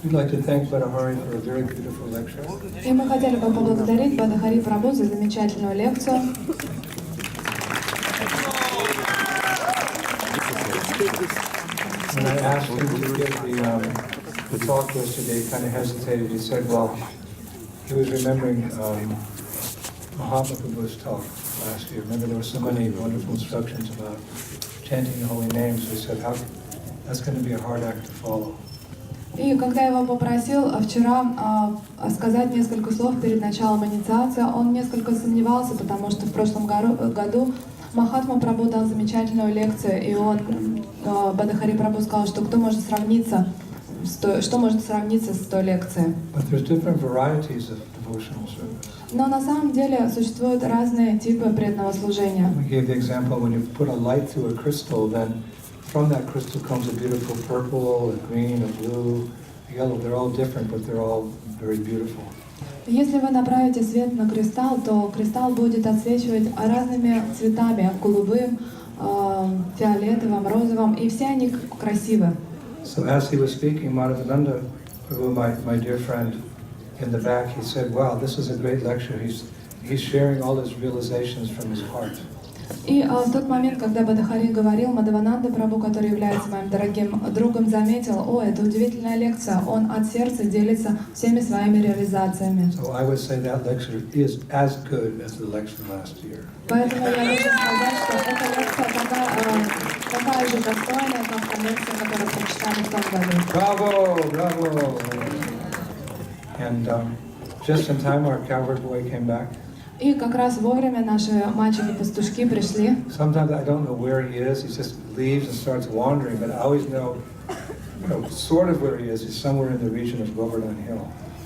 We'd like to thank Badahari for a very beautiful lecture. И мы хотели бы поблагодарить Бадахари Прабху за замечательную лекцию. When I asked him to give the talk yesterday, he kind of hesitated. He said, well, he was remembering Mahatma Prabhu's talk last year. Remember, there were so many wonderful instructions about chanting the holy names. So he said, that's going to be a hard act to follow. И когда я его попросил вчера сказать несколько слов перед началом инициации, он несколько сомневался, потому что в прошлом году Махатма Прабху дал замечательную лекцию, и он, Бадахари Прабху, сказал, что кто может сравниться, что может сравниться с той лекцией. Но на самом деле существуют разные типы преданного служения. From that crystal comes a beautiful purple, a green, a blue, a yellow. They're all different, but they're all very beautiful. Если вы направите свет на кристалл, то кристалл будет отсвечивать разными цветами, голубым, фиолетовым, розовым, и все они красивы. So as he was speaking, Madhavananda Prabhu, my dear friend in the back, he said, "Wow, this is a great lecture. He's sharing all his realizations from his heart." И в тот момент, когда Бадахари говорил, Мадхавананда Прабху, который является моим дорогим другом, заметил: о, это удивительная лекция, он от сердца делится всеми своими реализациями. Поэтому я могу сказать, что эта лекция такая же достойная, как та лекция, которую прочитали в том году. Bravo, bravo! And just in time, our cowherd boy came back. И как раз вовремя наши мальчики-пастушки пришли. Sometimes I don't know where he is. He just leaves and starts wandering, but I always know, sort of where he is. He's somewhere in the region of Govardhan Hill.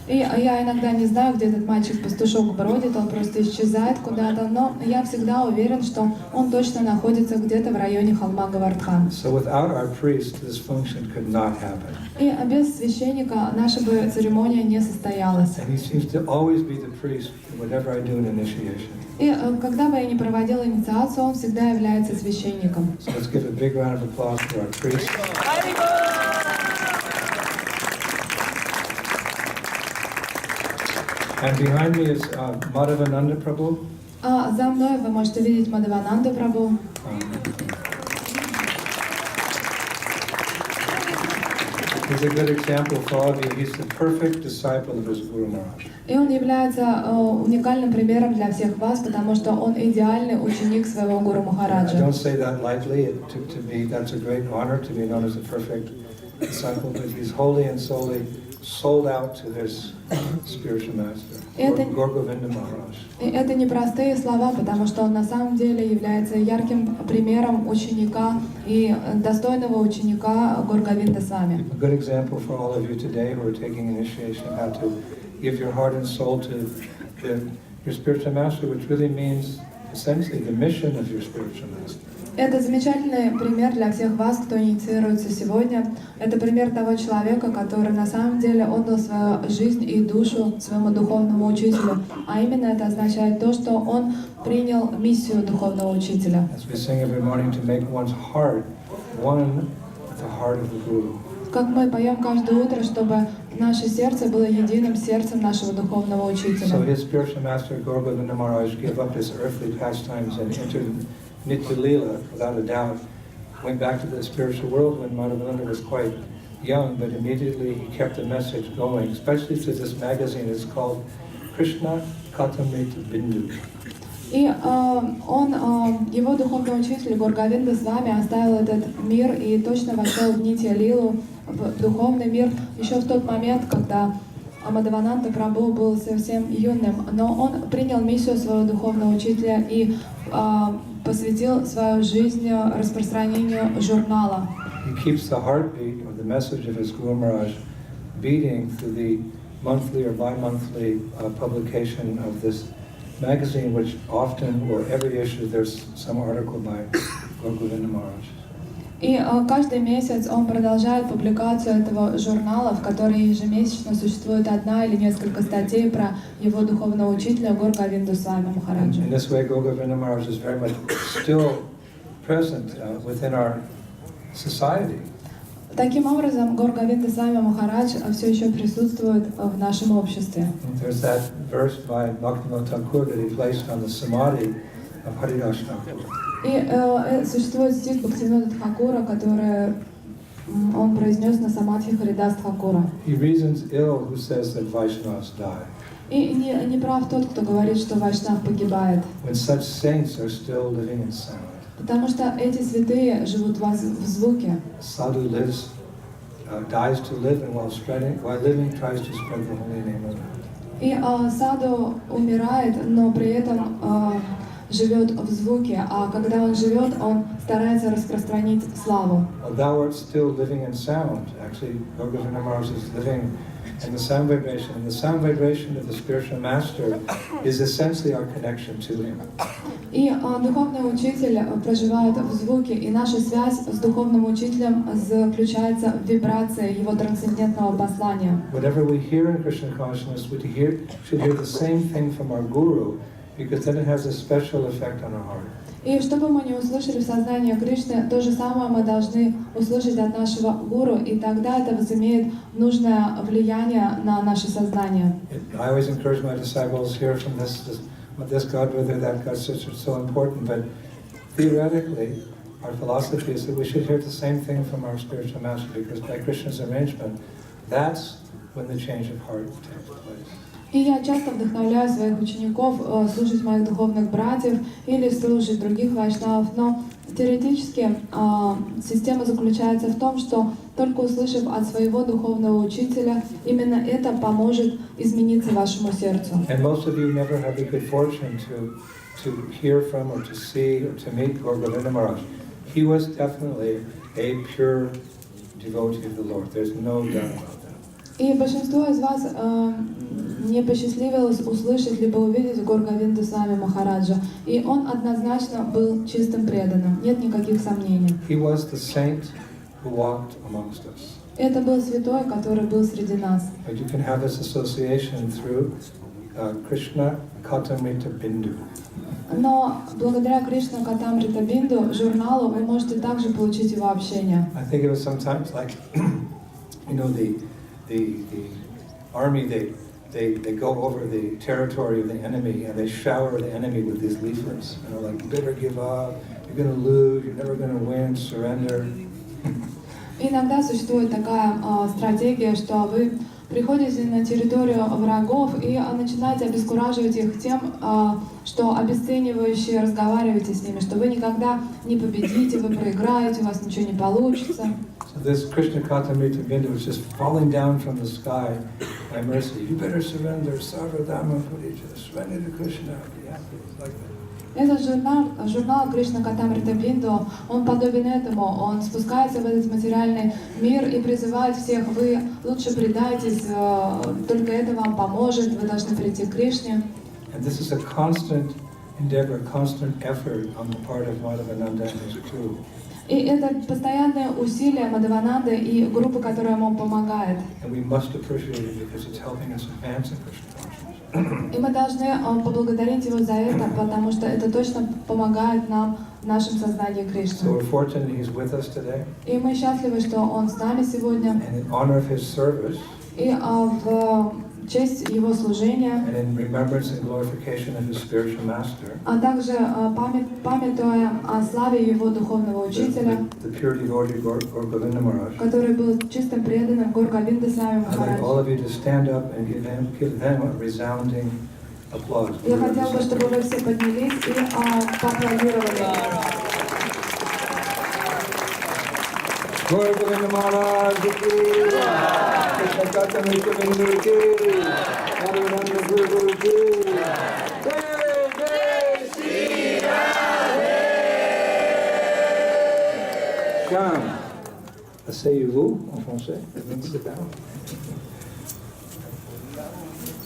И я иногда не знаю, где этот мальчик-пастушок бродит, он просто исчезает куда-то, но я всегда уверен, что он точно находится где-то в районе холма Говардхан. So without our priest, this function could not happen. И без священника наша бы церемония не состоялась. And he seems to always be the priest whenever I do an initiation. И когда бы я ни проводила инициацию, он всегда является священником. So let's give a big round of applause for our priest. And behind me is Madhavananda Prabhu. А за мной вы можете видеть Мадхавананду Прабху. He's a good example for all of you. He's the perfect disciple of his Guru Maharaj. И он является уникальным примером для всех вас, потому что он идеальный ученик своего Гуру Махараджа. I don't say that lightly. That's a great honor to be known as a perfect disciple, but he's wholly and solely sold out to his spiritual master, Gaur Govinda Maharaj. И это не простые слова, потому что он на самом деле является ярким примером ученика и достойного ученика Гаур Говинда Свами. A good example for all of you today who are taking initiation, how to give your heart and soul to your spiritual master, which really means essentially the mission of your spiritual master. Это замечательный пример для всех вас, кто инициируется сегодня. Это пример того человека, который на самом деле отдал свою жизнь и душу своему духовному учителю. А именно это означает то, что он принял миссию духовного учителя. Как мы поем каждое утро, чтобы наше сердце было единым сердцем нашего духовного учителя. Nitya Leela, without a doubt, went back to the spiritual world when Madhavananda was quite young, but immediately he kept the message going, especially through this magazine. It's called Krishna Kathamrita Bindu. И его духовный учитель Гаур Говинда Свами оставил этот мир и точно вошел в Нитья Лилу, в духовный мир, еще в тот момент, когда Мадхавананда Прабху был совсем юным, но он принял миссию своего духовного учителя и посвятил свою жизнь распространению журнала. He keeps the heartbeat or the message of his Guru Maharaj beating through the monthly or bi-monthly publication of this magazine, which often, or every issue, there's some article by Gaur Govinda Maharaj. И каждый месяц он продолжает публикацию этого журнала, в котором ежемесячно существует одна или несколько статей про его духовного учителя Гаур Говинду Свами Махараджа. In this way, Gaur Govinda Maharaj is very much still present within our society. Таким образом, Гор Говинда Свами Махарадж все еще присутствует в нашем обществе. There's that verse by Bhaktivinoda Thakur that he placed on the samadhi of Haridas Thakur. И существует стих Бхактивинода Тхакура, который он произнес на самадхи Харидас Тхакура. He reasons ill who says that Vaishnavas die. И не прав тот, кто говорит, что Вайшнав погибает. When such saints are still living in sound. Потому что эти святые живут в звуке. Sadhu dies to live, and while living tries to spread the holy name around. И саду умирает, но при этом живет в звуке, а когда он живет, он старается распространить славу. While thou art still living in sound, actually, Bhagavata Maharaj is living in the sound vibration. And the sound vibration of the spiritual master is essentially our connection to him. И духовный учитель проживает в звуке, и наша связь с духовным учителем заключается в вибрации его трансцендентного послания. Whatever we hear in Krishna consciousness, we should hear the same thing from our guru, because then it has a special effect on our heart. И что бы мы ни услышали в сознании Кришны, то же самое мы должны услышать от нашего гуру, и тогда это возымеет нужное влияние на наше сознание. I always encourage my disciples here from this God, whether that God, such is so important, but theoretically, our philosophy is that we should hear the same thing from our spiritual master, because by Krishna's arrangement, that's when the change of heart takes place. И я часто вдохновляю своих учеников слушать моих духовных братьев или слушать других вайшнавов, но теоретически система заключается в том, что только услышав от своего духовного учителя, именно это поможет измениться вашему сердцу. And most of you never have the good fortune to hear from or to see or to meet Gaur Govinda Maharaj. He was definitely a pure devotee of the Lord. There's no doubt about that. И большинство из вас не посчастливилось услышать либо увидеть Гор Говинду Свами Махараджа, и он однозначно был чистым преданным, нет никаких сомнений. He was the saint who walked amongst us. Это был святой, который был среди нас. But you can have this association through Krishna Katamrita Bindu. Но благодаря Кришна Катамрита Бинду журналу вы можете также получить его общение. I think it was sometimes like, you know, the army, they go over the territory of the enemy and they shower the enemy with these leaflets. You know, like, you better give up, you're going to lose, you're never going to win, surrender. Иногда существует такая стратегия, что вы приходите на территорию врагов и начинаете обескураживать их тем, что обесценивающе разговариваете с ними, что вы никогда не победите, вы проиграете, у вас ничего не получится. So this Krishna Katamrita Bindu was just falling down from the sky by mercy. You better surrender, Sarvadharma Purija, surrender to Krishna. Yeah, like that. Этот журнал Кришна Катамрита Бинду, он подобен этому, он спускается в этот материальный мир и призывает всех: вы лучше предайтесь, только это вам поможет, вы должны прийти к Кришне. And this is a constant endeavor, a constant effort on the part of Madhavananda and his crew. И это постоянное усилие Мадхавананды и группы, которая ему помогает. And we must appreciate it because it's helping us advance in Krishna consciousness. И мы должны поблагодарить его за это, потому что это точно помогает нам в нашем сознании Кришны. So we're fortunate he's with us today. И мы счастливы, что он с нами сегодня. And in honor of his service, И в честь его служения, and in remembrance and glorification of his spiritual master, а также памятуя о славе его духовного учителя, the pure devotee Gaur Govinda Maharaj, который был чистым преданным Гор Говинда Свами I'd like Махарадж. all of you to stand up and give them a resounding applause. Я хотела бы, чтобы вы все поднялись и поаплодировали. Gaur Govinda Maharaj ki, Krishna Katamrita Bindu ki, Madhavananda Guru ki, Jai Jai Shri Radhe. Sham, asseyez-vous en français. Sit down.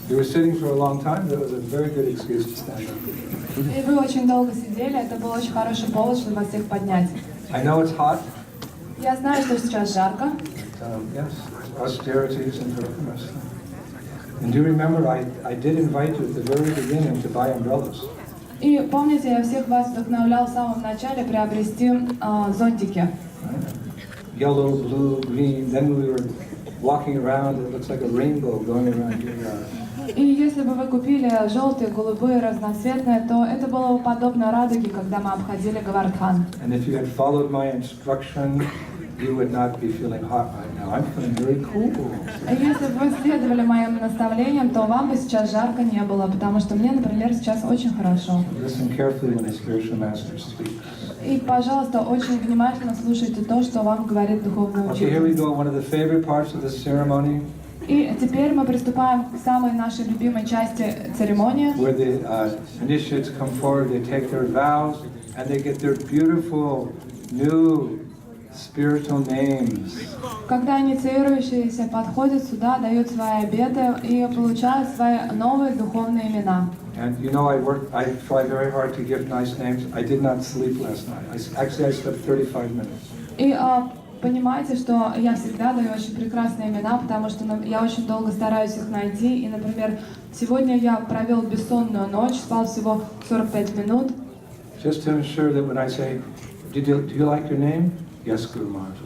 You were sitting for a long time. That was a very good excuse to stand up. И вы очень долго сидели, это был очень хороший повод, чтобы вас всех поднять. I know it's hot. Я знаю, что сейчас жарко. Yes, austerities and pilgrimages. And do you remember, I did invite you at the very beginning to buy umbrellas. И помните, я всех вас вдохновлял в самом начале приобрести зонтики. yellow, blue, green. Then we were walking around. It looks like a rainbow going around your yard. И если бы вы купили желтые, голубые, разноцветные, то это было бы подобно радуге, когда мы обходили Говардхан. And if you had followed my instruction, you would not be feeling hot right now. I'm feeling very cool. Если бы вы следовали моим наставлениям, то вам бы сейчас жарко не было, потому что мне, например, сейчас очень хорошо. Listen carefully when the spiritual master speaks. И, пожалуйста, очень внимательно слушайте то, что вам говорит духовный Okay, here we учитель. go. One of the favorite parts of the ceremony, И теперь мы приступаем к самой нашей любимой части церемонии, where the initiates come forward, they take their vows, and they get their beautiful new spiritual names. когда инициирующиеся подходят сюда, дают свои обеты и получают свои новые духовные имена. And you know, I try very hard to give nice names. I did not sleep last night. I slept 35 minutes. И понимаете, что я всегда даю очень прекрасные имена, потому что я очень долго стараюсь их найти. И, например, сегодня я провел бессонную ночь, спал всего 45 минут. Just to ensure that when I say, do you like your name? Yes, Guru Maharaj.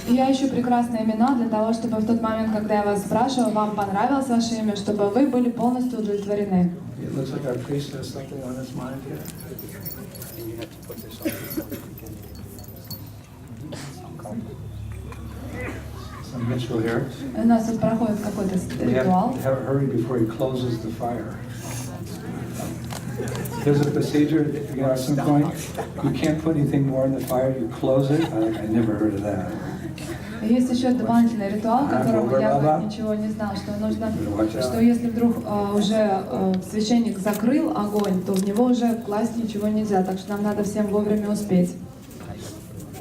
И я ищу прекрасные имена для того, чтобы в тот момент, когда я вас спрашиваю, вам понравилось ваше имя, чтобы вы были полностью удовлетворены. It looks like our priest has something on his mind here. Some ritual here. У нас тут проходит какой-то We ритуал. have to hurry before he closes the fire. There's a procedure, you know, at some point, you can't put anything more in the fire, you close it. I never heard of that. Есть еще дополнительный ритуал, которого я ничего не знала, что нужно, что если вдруг уже священник закрыл огонь, то в него уже класть ничего нельзя, так что нам надо всем вовремя успеть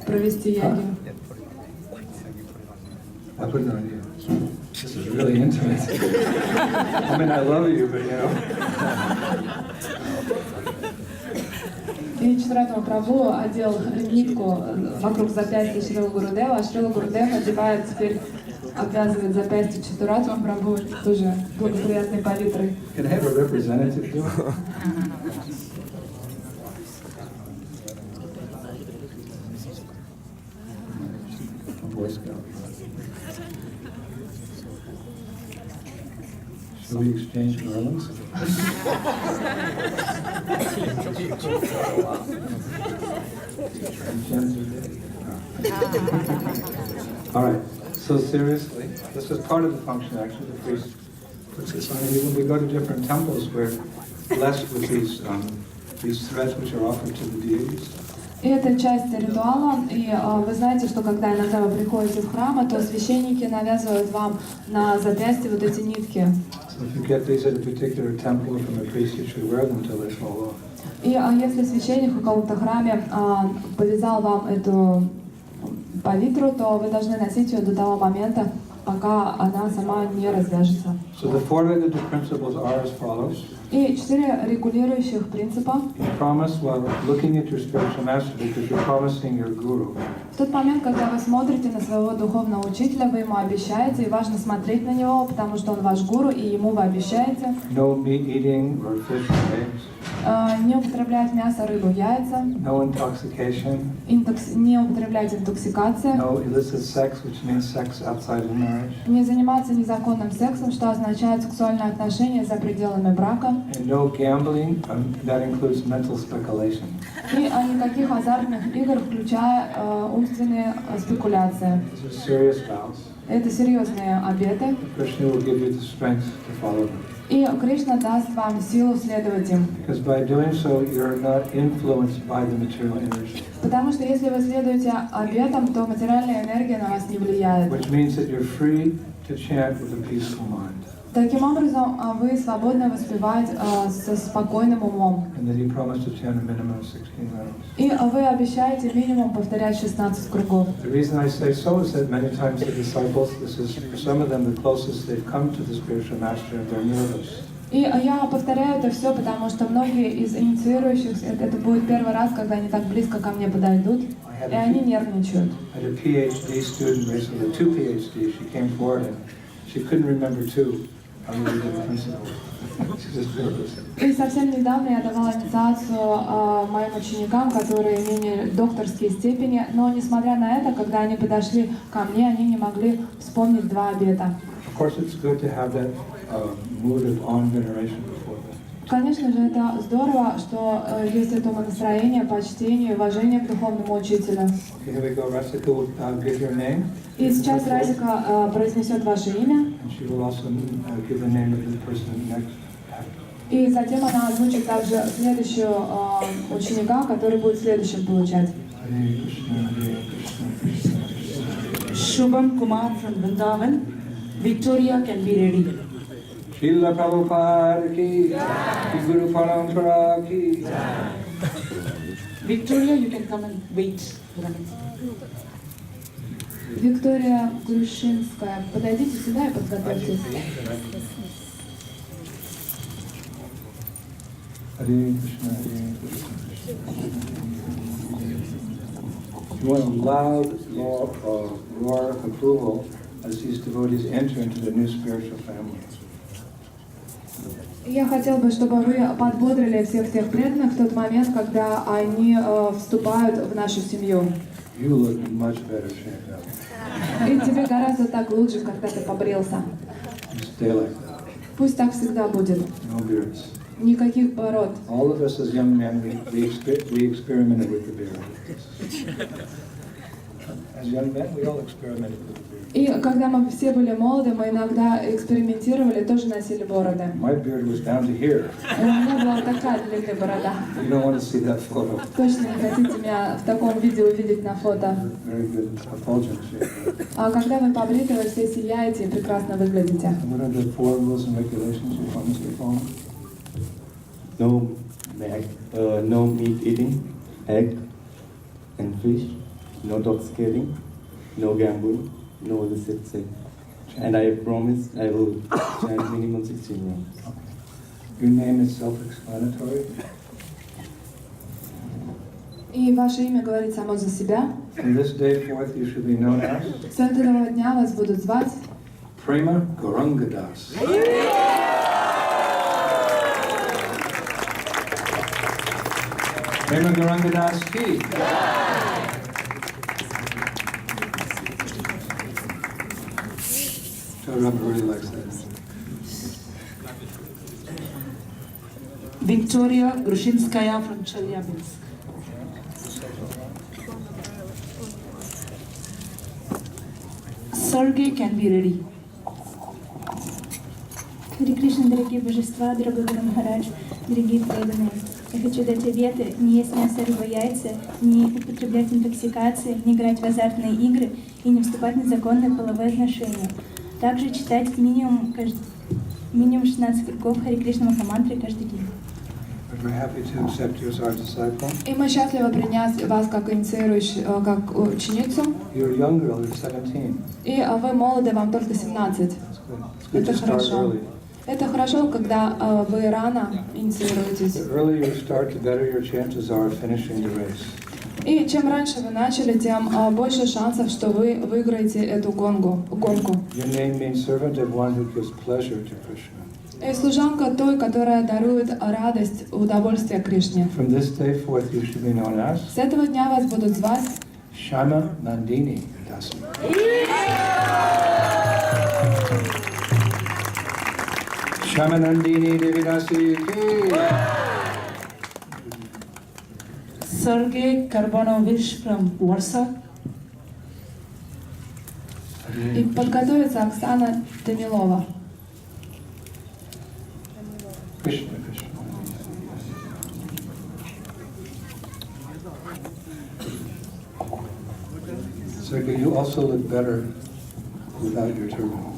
провести ягью. I put it on you. This is really intimate. I mean, I love you, but you know. И Читратма Прабху одел нитку вокруг запястья Шрила Гурудева, а Шрила Гурудев одевает теперь, обвязывает запястье Читратма Прабху тоже благоприятной палитрой. Can I have a representative here? Boy Scout. Shall we exchange garlands? All right. So seriously, this is part of the function. Actually, the priest puts this on. And even we go to different temples, we're blessed with these threads which are offered to the deities. И это часть ритуала, и вы знаете, что когда иногда вы приходите в храм, то священники навязывают вам на запястье вот эти нитки. So if you get these at a particular temple from a priest, you should wear them until they fall off. И если священник в каком-то храме повязал вам эту палитру, то вы должны носить ее до того момента, пока она сама не развяжется. So the four regulative principles are as follows. И 4 регулирующих принципа. You promise while looking at your spiritual master, because you're promising your guru. В тот момент, когда вы смотрите на своего духовного учителя, вы ему обещаете, и важно смотреть на него, потому что он ваш гуру, и ему вы обещаете. No meat eating or fish or eggs. Не употреблять мясо, рыбу, яйца. No intoxication. Не употреблять интоксикации. No illicit sex, which means sex outside of marriage. Не заниматься незаконным сексом, что означает сексуальные отношения за пределами брака. And no gambling, that includes mental speculation. И никаких азартных игр, включая умственные спекуляции. These are serious vows. Это серьезные обеты. Krishna will give you the strength to follow them. И Кришна даст вам силу следовать им. Because by doing so, you're not influenced by the material energy. Потому что если вы следуете обетам, то материальная энергия на вас не влияет. Which means that you're free to chant with a peaceful mind. Таким образом, вы свободны воспевать со спокойным умом. And then you promise to chant a minimum of 16 rounds. И вы обещаете минимум повторять 16 кругов. The reason I say so is that many times the disciples, this is for some of them the closest they've come to the spiritual master, and they're nervous. И я повторяю это все, потому что многие из инициирующих, это будет первый раз, когда они так близко ко мне подойдут, и они нервничают. I had a PhD student recently, 2 PhDs, she came forward and she couldn't remember 2. I'm really the principal. She's just nervous. И совсем недавно я давала инициацию моим ученикам, которые имели докторские степени, но несмотря на это, когда они подошли ко мне, они не могли вспомнить 2 обета. Of course, it's good to have that mood of awe and veneration before them. Конечно же, это здорово, что есть это настроение, почтение и уважение к духовному учителю. Okay, here we go. Rasika will give your name. И сейчас Разика произнесет ваше имя. And she will also give the name of the person next. И затем она озвучит также следующего ученика, который будет следующим получать. Hare Krishna, Hare Krishna, Krishna Krishna. Shubham Kumar from Vrindavan. Victoria can be ready. Srila Prabhupada ki, Guru Parampara ki. Victoria, you can come and wait. Виктория Грушинская, подойдите сюда и подготовьтесь. Hare Krishna, Hare Krishna. You want a loud roar of approval as these devotees enter into the new spiritual family. Я хотел бы, чтобы вы подбодрили всех тех преданных в тот момент, когда они вступают в нашу семью. You look much better shape now. И тебе гораздо так лучше, когда ты побрился. Stay like that. Пусть так всегда будет. No beards. Никаких бород. All of us as young men, we experimented with the beard. As young men, we all experimented with the beard. И когда мы все были молоды, мы иногда экспериментировали, тоже носили бороды. My beard was down to here. И у меня была такая длинная борода. You don't want to see that photo. Точно не хотите меня в таком виде увидеть на фото. Very good, effulgent shape. А когда вы побриты, вы все сияете и прекрасно выглядите. And what are the 4 rules and regulations you promised to follow? No meat eating, egg and fish, no dog scaring, no gambling, no illicit sex. And I promise I will chant minimum 16 rounds. Your name is self-explanatory. И ваше имя говорит само за себя. From this day forth, you should be known as С этого дня вас будут звать Prema Gaurangadas. Prema Gaurangadas ki. Rama really likes that. Victoria Grushinskaya from Chelyabinsk. Sergey can be ready. Харе Кришна, дорогие божества, дорогой Гуру Махарадж, дорогие преданные. Я хочу дать обеты не есть мясо рыба яйца, не употреблять интоксикации, не играть в азартные игры и не вступать в незаконные половые отношения. Также читать минимум 16 кругов Харе Кришна Махамантры каждый день. We're happy to accept you as our disciple. И мы счастливы принять вас как инициирующую, как ученицу. You're a young girl, you're 17. И вы молоды, вам только 17. It's good Это to start хорошо. early. Это хорошо, когда вы рано инициируетесь. The earlier you start, the better your chances are of finishing the race. И чем раньше вы начали, тем больше шансов, что вы выиграете эту гонку. Your name means servant of one who gives pleasure to Krishna. И служанка той, которая дарует радость, удовольствие Кришне. From this day forth, you should be known as С этого дня вас будут звать Shama Nandini Dasi. Shama Nandini Devidasi ki. Sergey Karbonovich from Warsaw. и подготовится Оксана Данилова. Krishna, Krishna. Sergey, you also look better without your turban.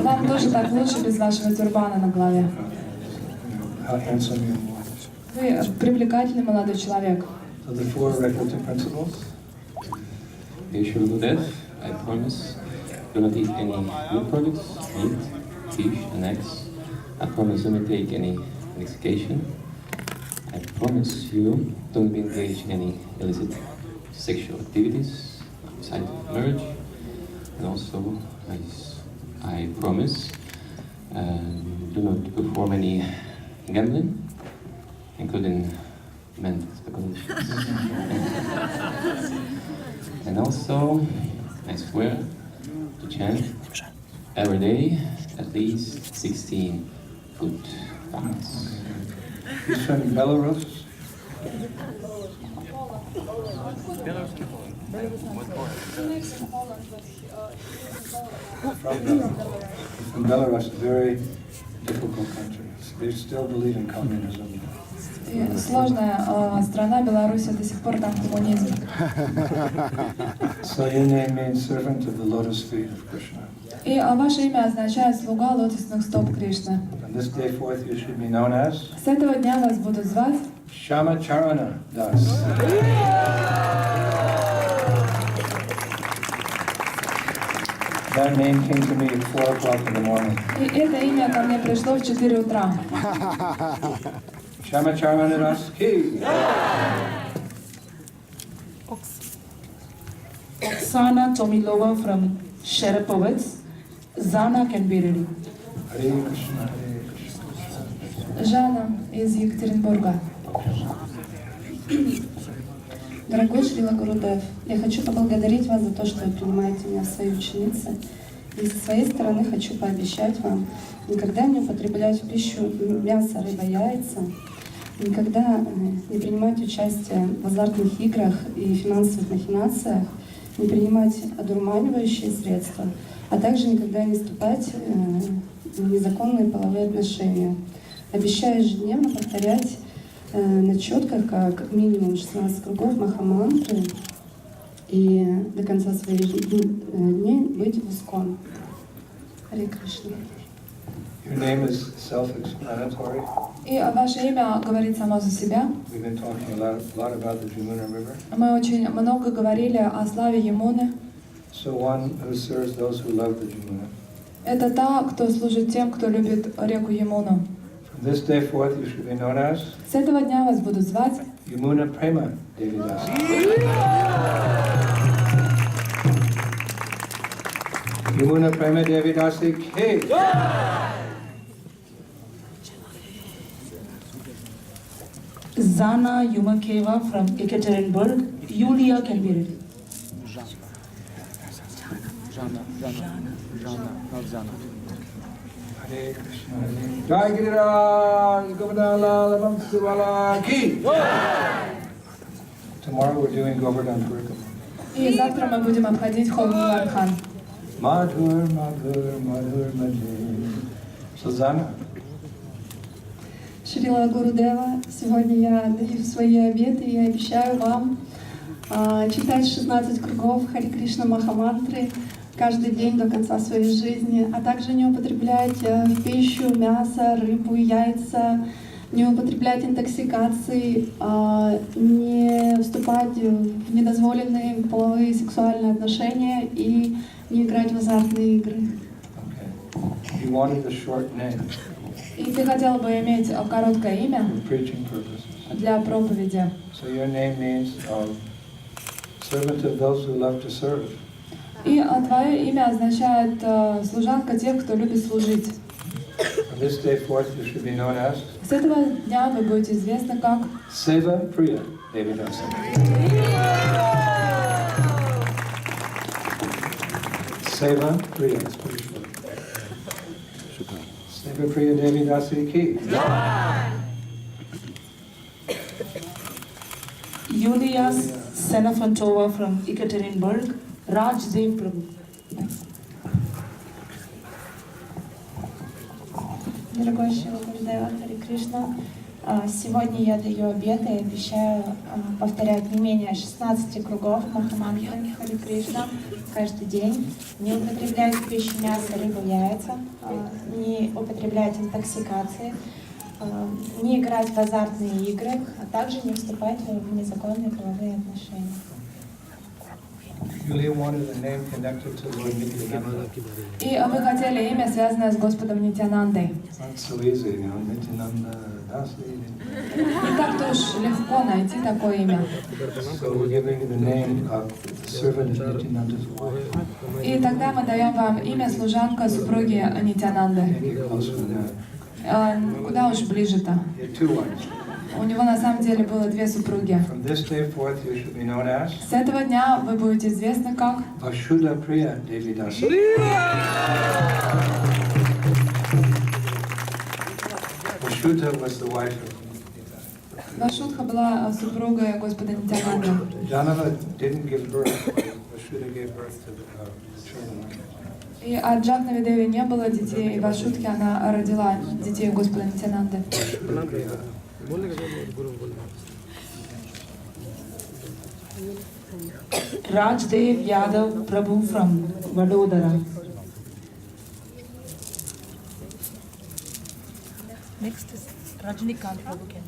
Вам тоже так лучше без вашего тюрбана на голове. How handsome you are. Вы привлекательный молодой человек. So the 4 regulative principles. You should do that. I promise. Do not eat any meat products, meat, fish, and eggs. I promise do not take any intoxication. I promise you don't be engaged in any illicit sexual activities outside of marriage. And also, I promise Do not perform any gambling, including mental speculations. And also, I swear to chant every day at least 16 good facts. He's from Belarus. From Belarus, a very difficult country. They still believe in communism. Сложная страна, Беларусь, до сих пор там коммунизм. So your name means servant of the lotus feet of Krishna. И ваше имя означает слуга лотосных стоп Кришны. From this day forth, you should be known as С этого дня вас будут звать Shama Charana Das. That name came to me at 4 o'clock in the morning. И это имя ко мне пришло в 4 утра. Shama Charana Das Ki. Oksana Tomilova from Sharapovets. Zana can be ready. Hare Krishna, Hare Krishna. Жанна из Екатеринбурга. Дорогой Шрила Гурудев, я хочу поблагодарить вас за то, что вы принимаете меня в свои ученицы. И со своей стороны хочу пообещать вам никогда не употреблять в пищу мясо, рыба, яйца, никогда не принимать участие в азартных играх и финансовых махинациях, не принимать одурманивающие средства, а также никогда не вступать в незаконные половые отношения. Обещаю ежедневно повторять на четках как минимум 16 кругов махамантры и до конца своих дней быть в искон. Харе Кришна. Your name is self-explanatory. И ваше имя говорит само за себя. We've been talking a lot about the Yamuna River. Мы очень много говорили о славе Ямуны. So one who serves those who love the Yamuna. Это та, кто служит тем, кто любит реку Ямуну. From this day forth, you should be known as С этого дня вас будут звать Yamuna Prema Devidasi. Yamuna Prema Devidasi Ki. Zana Yumakeva from Ekaterinburg. Yulia can be ready. Hare Krishna. Jai Giriraj Govardhan Vamsivara Ki. Tomorrow we're doing Govardhan Parikramы. И завтра мы будем обходить холм Вархан. Madhur, Madhur, Madhur, Madhur. Сузанна. Шрила Гурудева, сегодня я даю свои обеты и обещаю вам читать 16 кругов Харе Кришна Махамантры каждый день до конца своей жизни, а также не употреблять в пищу мясо, рыбу, яйца, не употреблять интоксикации, не вступать в недозволенные половые сексуальные отношения и не играть в азартные игры. Okay. You wanted a short name И ты хотела бы иметь короткое имя for preaching purposes. для проповеди. So your name means servant of those who love to serve. И твое имя означает служанка тех, кто любит служить. From this day forth, you should be known as С этого дня вы будете известны как Seva Priya Devidasi. Seva Priya, it's pretty short. Seva Priya Devidasi Ki. Yulia Senafantova from Ekaterinburg. Rajdev Prabhu. Дорогой Шрила Гурудева, Харе Кришна, сегодня я даю обеты и обещаю повторять не менее 16 кругов Махамантры Харе Кришна каждый день, не употреблять в пищу мясо, рыбу, яйца, не употреблять интоксикации, не играть в азартные игры, а также не вступать в незаконные половые отношения. You wanted a name connected to Lord Nityananda. И вы хотели имя, связанное с Господом Нитянандой. Not so easy, you know, Nityananda, Dasi. Не так-то уж легко найти такое имя. So we're giving you the name of the servant of Nityananda's wife. И тогда мы даем вам имя служанка супруги Нитянанды. Make it closer than that. Куда уж ближе-то? You had two wives. У него на самом деле было две супруги. From this day forth, you should be known as С этого дня вы будете известны как Vasudha Priya Devi Dasi. Vasudha was the wife of Вашудха была супругой Господа Нитянанды. Janava didn't give birth, but Vasudha gave birth to the children. И от Джахнави Деви не было детей, и Вашудхи она родила детей Господа Нитянанды. Rajdev Yadav Prabhu from Vadodara. Next is Rajnikant Prabhu. Can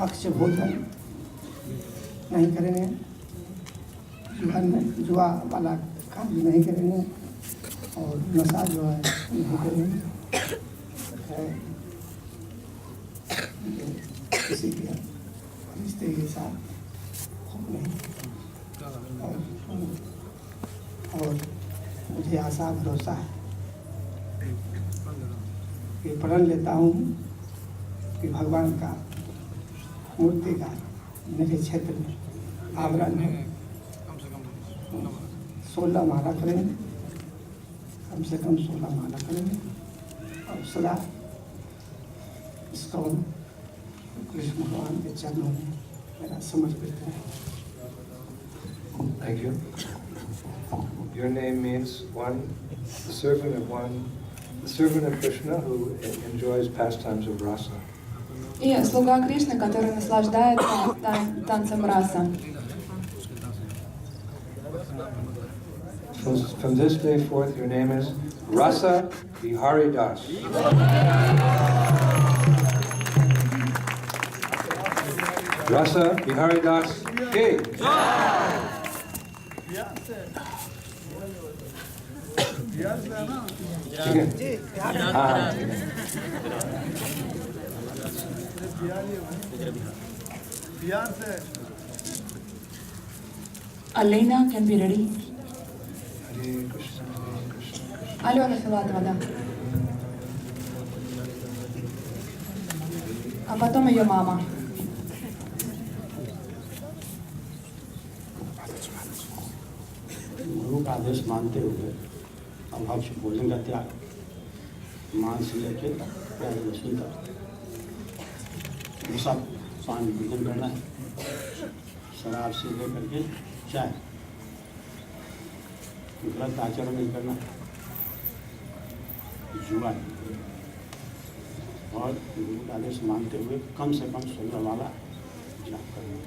अक्ष भोजन नहीं करेंगे, जुआ वाला काम भी नहीं करेंगे और नशा जो है नहीं करेंगे। किसी के रिश्ते के साथ नहीं और मुझे आशा भरोसा है कि प्रण लेता हूँ कि भगवान का मूर्ति का मेरे क्षेत्र में आवरण है। 16 माला करेंगे, कम से कम 16 माला करेंगे और सदा इसको कृष्ण भगवान के चरणों में मेरा समर्पित है। Thank you. Your name means the servant of Krishna who enjoys pastimes of rasa. И слуга Кришны, который наслаждается танцем раса. From this day forth, your name is Rasa Bihari Das. Rasa Bihari Das Ki. Elena can be ready. Алена Филатова, да. А потом ее мама. गुरु का आदेश मानते हुए अभाव से भोजन का त्याग, मांस से लेके प्याज लहसुन तक सब पान भोजन करना है। शराब से लेकर के चाय, गलत आचरण नहीं करना, जुआ और गुरु का आदेश मानते हुए कम से कम 16 वाला जाप करना।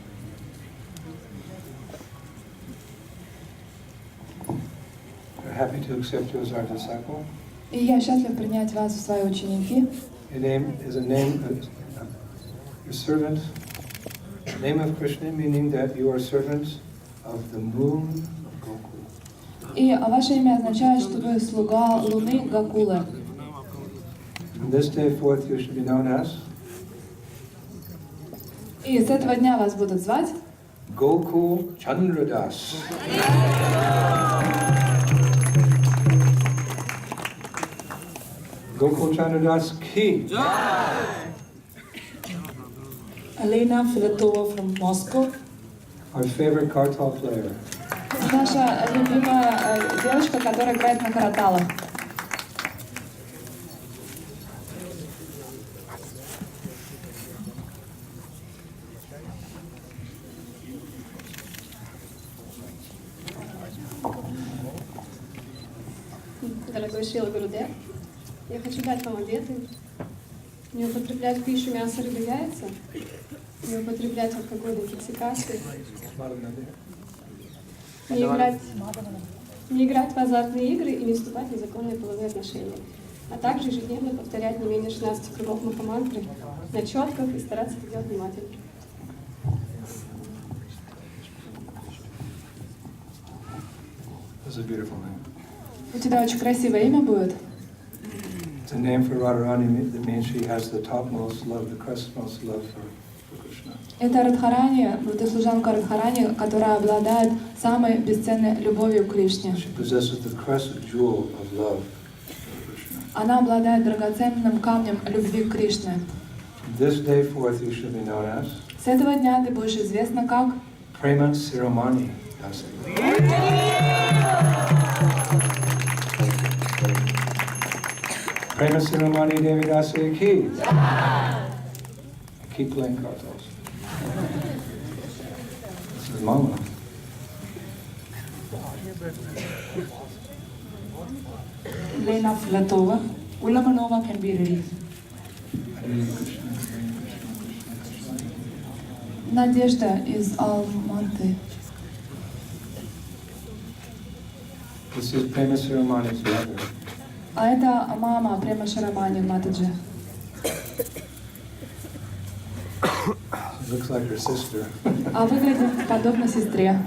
Happy to accept you as our disciple. И я счастлив принять вас в свои ученики. Your name is a name of your servant. The name of Krishna, meaning that you are servants of the moon of Gokul. И ваше имя означает, что вы слуга Луны Гакулы. From this day forth, you should be known as И с этого дня вас будут звать Gokul Chandradas. Gokul Chandradas Ki. Elena Filatova from Moscow. Our favorite kartal player. наша любимая девочка, которая играет на караталах. Дорогой Шрила Гурудев, я хочу дать вам обеты: не употреблять пищу, мясо, рыбу, яйца, не употреблять алкоголь, интоксикации, не играть не играть в азартные игры и не вступать в незаконные половые отношения, а также ежедневно повторять не менее 16 кругов махамантры на четках и стараться это делать внимательно. That's a beautiful name. У тебя очень красивое имя будет. It's a name for Radharani that means she has the topmost love, the crestmost love for Krishna. Это Радхарани, это служанка Радхарани, которая обладает самой бесценной любовью к Кришне. She possesses the crest jewel of love for Krishna. Она обладает драгоценным камнем любви к Кришне. From this day forth you should be known as С этого дня ты будешь известна как Prema Siromani Dasi. Prema Siromani Devi Dasi ki. Keep playing cartels. This is Mama. Lena Flatova, Ulamanova can be ready. Hare Krishna, Hare Krishna, Krishna Krishna. Надежда из Алматы. This is Prema Siromani's mother. А это мама Према Шарамани Матаджи. She looks like her sister. А выглядит подобно сестре.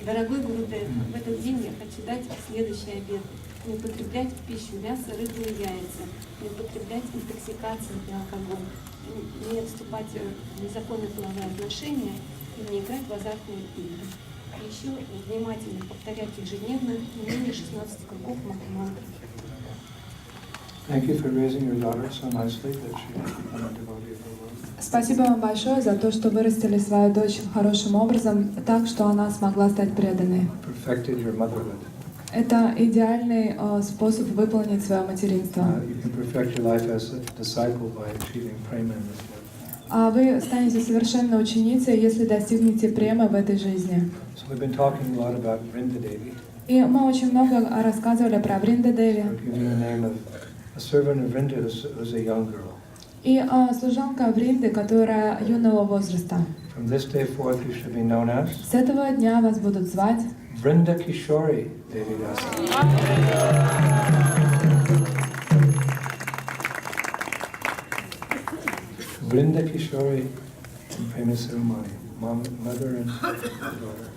Дорогой Гурудев, в этот день я хочу дать следующий обет. Не употреблять в пищу мясо, рыбу и яйца. Не употреблять интоксикации и алкоголь. Не вступать в незаконные половые отношения и не играть в азартные игры. А еще внимательно повторять ежедневно не менее 16 кругов махамантры. Thank you for raising your daughter so nicely that she can become a devotee of the Lord. Спасибо вам большое за то, что вырастили свою дочь хорошим образом, так, что она смогла стать преданной. Perfected your motherhood. Это идеальный способ выполнить свое материнство. You can perfect your life as a disciple by achieving prema in this life. А вы станете совершенной ученицей, если достигнете премы в этой жизни. So we've been talking a lot about Vrinda Devi. И мы очень много рассказывали про Вринда Деви. I'll give you the name of a servant of Vrinda who's a young girl. И служанка Вринды, которая юного возраста. From this day forth you should be known as С этого дня вас будут звать Vrinda Kishori Devi Dasi. Vrinda Kishori and Prema Siromani, mother and daughter.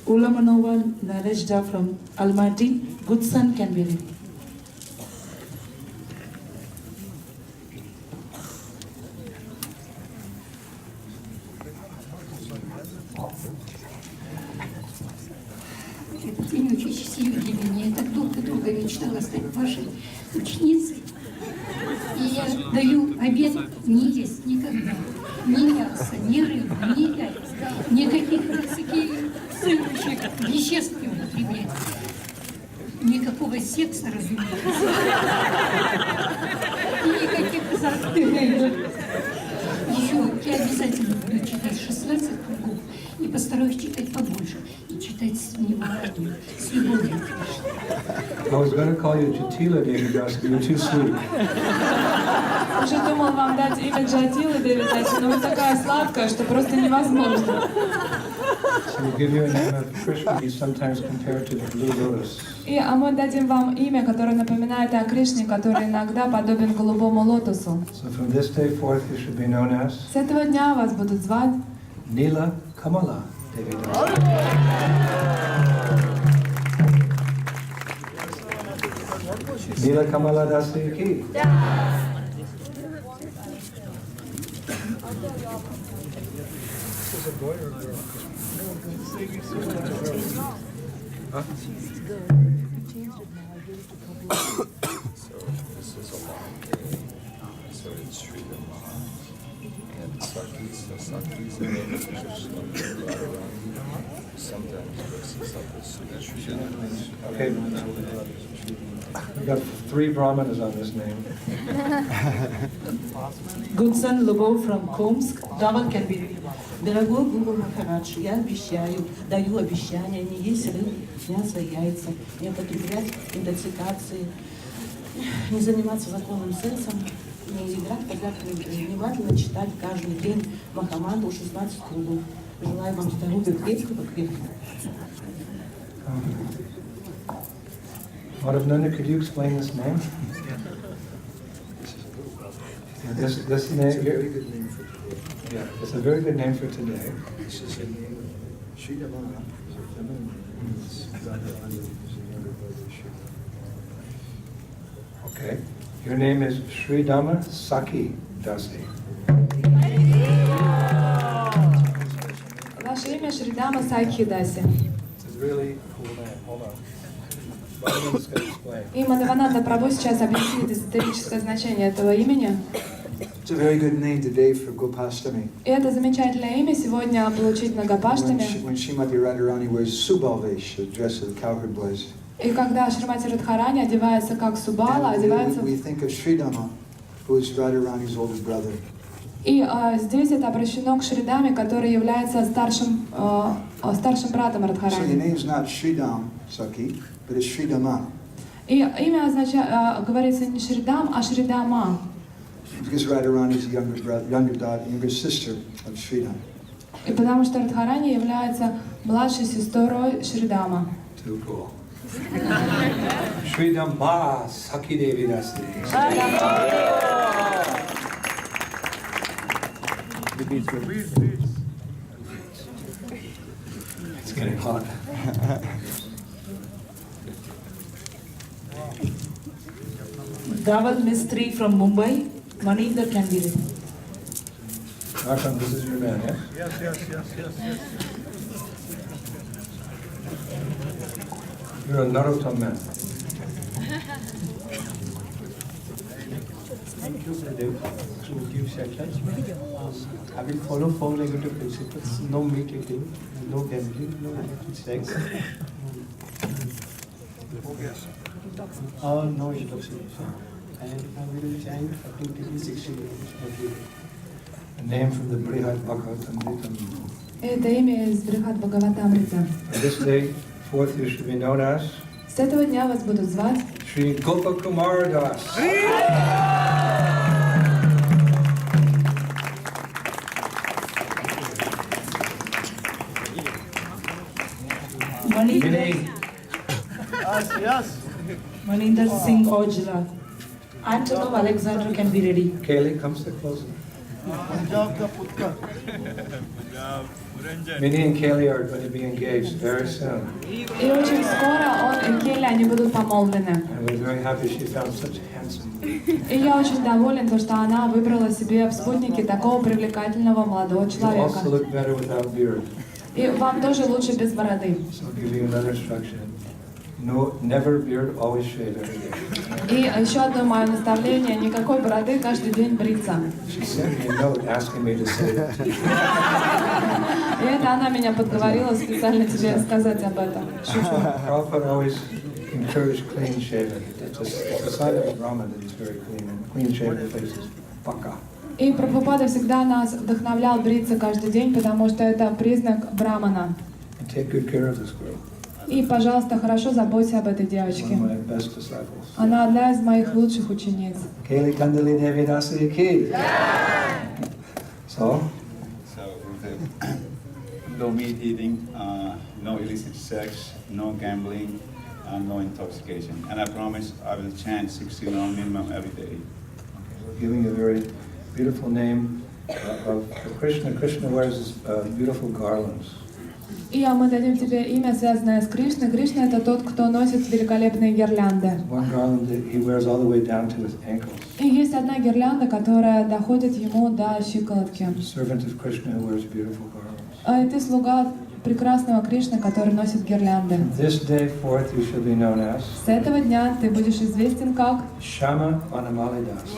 Ulamanova Nareshda from Almaty, good son can be ready. Этот день очень счастливый для меня. Я так долго мечтала стать вашей ученицей. И я даю обет не есть никогда ни мяса, ни рыбы, ни яиц, никаких интоксикирующих веществ не употреблять. Никакого секса, разумеется. И никаких азартных игр. Еще я обязательно буду читать 16 кругов и постараюсь читать побольше. И читать с невооружением, с любовью. I was going to call you Jatila Devi Dasi, but you're too sweet. Уже думал вам дать имя Джатилы Деви Даси, но вы такая сладкая, что просто невозможно. So we'll give you a name of Krishna. He's sometimes compared to the blue lotus. И мы дадим вам имя, которое напоминает о Кришне, который иногда подобен голубому лотосу. So from this day forth you should be known as С этого дня вас будут звать Nila Kamala Devi Dasi. Nila Kamala Dasi ki. This is a boy or a girl? Huh? So this is a long name. So it's Sri Rama. And Sakis are sometimes versus Sri Rama. Okay. We got 3 brahmanas on this name. Good son Lubov from Комск, Даван can be ready. Дорогой Гуру Махарадж, я даю обещание не есть рыбу, мясо, яйца, не употреблять интоксикации, не заниматься законным сексом, не играть в азартные игры, внимательно читать каждый день Махамантру 16 кругов. Желаю вам здоровья крепкого-крепкого. Madhavnanda, could you explain this name? This name, It's a very good name for today. yeah, it's a very good name for today. This is the name of Sri Damana, is a feminine name. It's Radharani, is the younger brother of Sri Damana. Okay. Your name is Sri Dhamma Saki Dasi. Ваше имя Шридама Сакхи Даси. It's a really cool name. Hold on. Madhavananda's going to explain. И Мадхавананда Прабху сейчас объяснит эзотерическое значение этого имени. It's a very good name today for Gopastami. И это замечательное имя сегодня получить на Гопаштаме. When Srimati Radharani wears Subhalvesh, the dress of the cowherd boys. И когда Шримати Радхарани одевается как Субала, одевается... We think of Sri Dhamma, who is Radharani's older brother. И здесь это обращено к Шридаме, который является старшим братом So the Радхарани. name is not Sri Dham Saki, but it's Sri Dhamma. И имя говорится не Шридам, а Шридама. Because Radharani is the younger sister of Sri Dham. И потому что Радхарани является младшей сестрой Шридама. Too cool. Sri Dhamma Saki Devi Dasi. It's getting hot. Dhaval Mistry from Mumbai, Maninder can be ready. Akram, this is your man, yes? Yes. You're a Narottam man. Thank you, Gurudev, to give sessions. I will follow 4 negative principles: no meat eating, no gambling, no sex, no intoxication. And I will chant actively 60 minutes every day. A name from the Brihad Bhagavatamrita. Это имя из Брихат Бхагаватамрита. This day, forth, you should be known as С этого дня вас будут звать Sri Gopakumar Das. Maninder. Yes. Maninder Singh Ojla. Antonov Alexander can be ready. Kaylee, come sit closer. Minnie and Kaylee are going to be engaged very soon. И очень скоро он и Келли, они будут помолвлены. And we're very happy she found such a handsome man. И я очень доволен, что она выбрала себе в спутнике такого привлекательного молодого You человека. also look better without beard. И вам тоже лучше без бороды. So I'll give you another instruction. No, never beard, always shave every day. И еще одно мое наставление: никакой бороды, каждый день бриться. She sent me a note asking me to say that. И это она меня подговорила специально тебе сказать об этом. Шучу. Prabhupada always encouraged clean shaven. It's a sign of a Brahman that he's very clean, and clean shaven face is paka. И Прабхупада всегда нас вдохновлял бриться каждый день, потому что это признак брамана. And take good care of this girl. И, пожалуйста, хорошо заботься об этой девочке. One of my best disciples. Она одна из моих лучших учениц. Kaylee Kandali Devi Dasi Ki. So, no meat eating, no illicit sex, no gambling, no intoxication. And I promise I will chant 60 long minimum every day. we're giving you a very beautiful name of Krishna. Krishna wears beautiful garlands. И мы дадим тебе имя, связанное с Кришной. Кришна — это тот, кто носит великолепные гирлянды. One garland that he wears all the way down to his ankles. И есть одна гирлянда, которая доходит ему до щиколотки. Servant of Krishna who wears beautiful garlands. И ты слуга прекрасного Кришны, который носит гирлянды. This day forth you shall be known as С этого дня ты будешь известен как Shama Vanamali Das.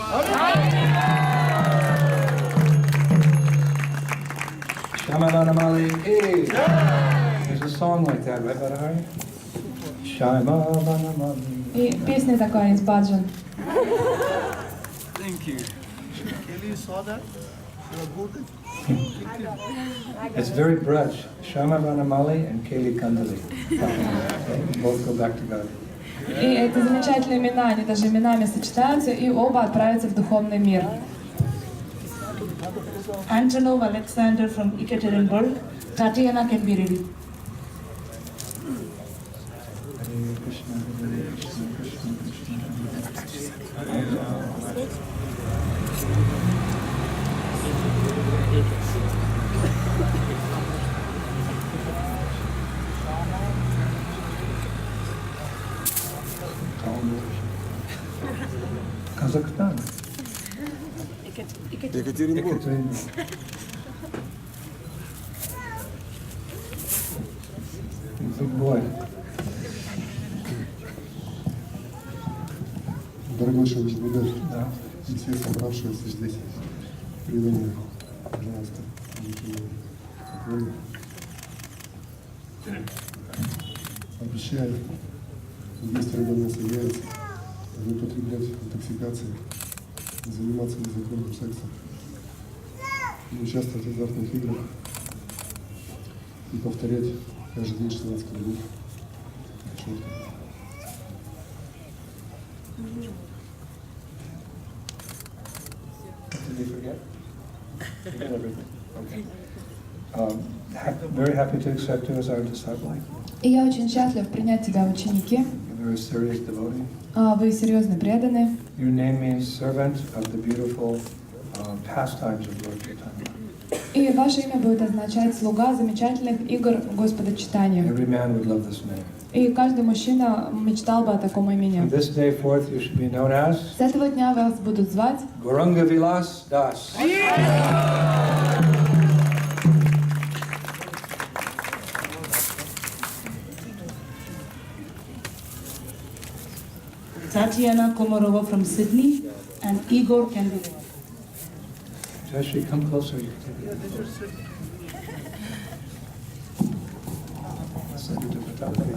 Shama Vanamali Ki. There's a song like that, right, Badahari? Shama Vanamali. И песня такая из баджан. Thank you. Kelly saw that? You are good? It's very Braj. Shama Vanamali and Kaylee Kandali. Okay, both go back to God. И это замечательные имена, они даже именами сочетаются, и оба отправятся в духовный мир. Antonov Alexander from Ekaterinburg, Tatiana can be ready. Hare Krishna, Hare Krishna, Krishna Krishna, Hare Hare. Kazakhstan. Екатеринбург. Big boy. Дорогой Шивачбудар, Да. и все собравшиеся здесь, преданные, пожалуйста, будьте покойны. Обещаю, если ребенок яйца, не употреблять интоксикации, не заниматься незаконным сексом, не участвовать в азартных играх и повторять каждый день 16 кругов. Четко. Did you forget? Forget everything. Okay. Very happy to accept you as our disciple. И я очень счастлив принять тебя в ученики. You're very serious devotee. Вы серьезно преданы. Your name means servant of the beautiful pastimes of Lord Chaitanya. И ваше имя будет означать слуга замечательных игр Господа Чайтаньи. Every man would love this name. И каждый мужчина мечтал бы о таком имени. From this day forth, you should be known as С этого дня вас будут звать Gauranga Vilas Das. Tatiana Komarova from Sydney and Igor can be ready. Jayashree, come closer. You can take it. I'll send you to photography.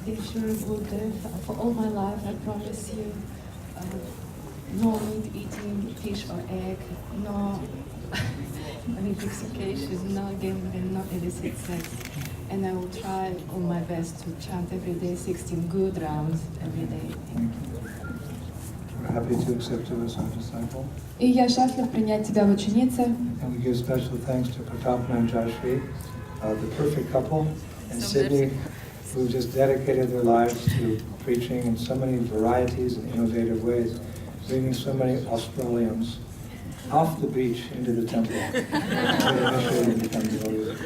Ishwara Gurudev, for all my life I promise you no meat eating, fish or egg, no intoxication, no gambling, no illicit sex. And I will try all my best to chant every day 16 good rounds every day. Thank you. We're happy to accept you as our disciple. И я счастлив принять тебя в ученицы. And we give special thanks to Pratapna and Jayashree, the perfect couple in Sydney, who just dedicated their lives to preaching in so many varieties and innovative ways, bringing so many Australians off the beach into the temple. They initially become devotees.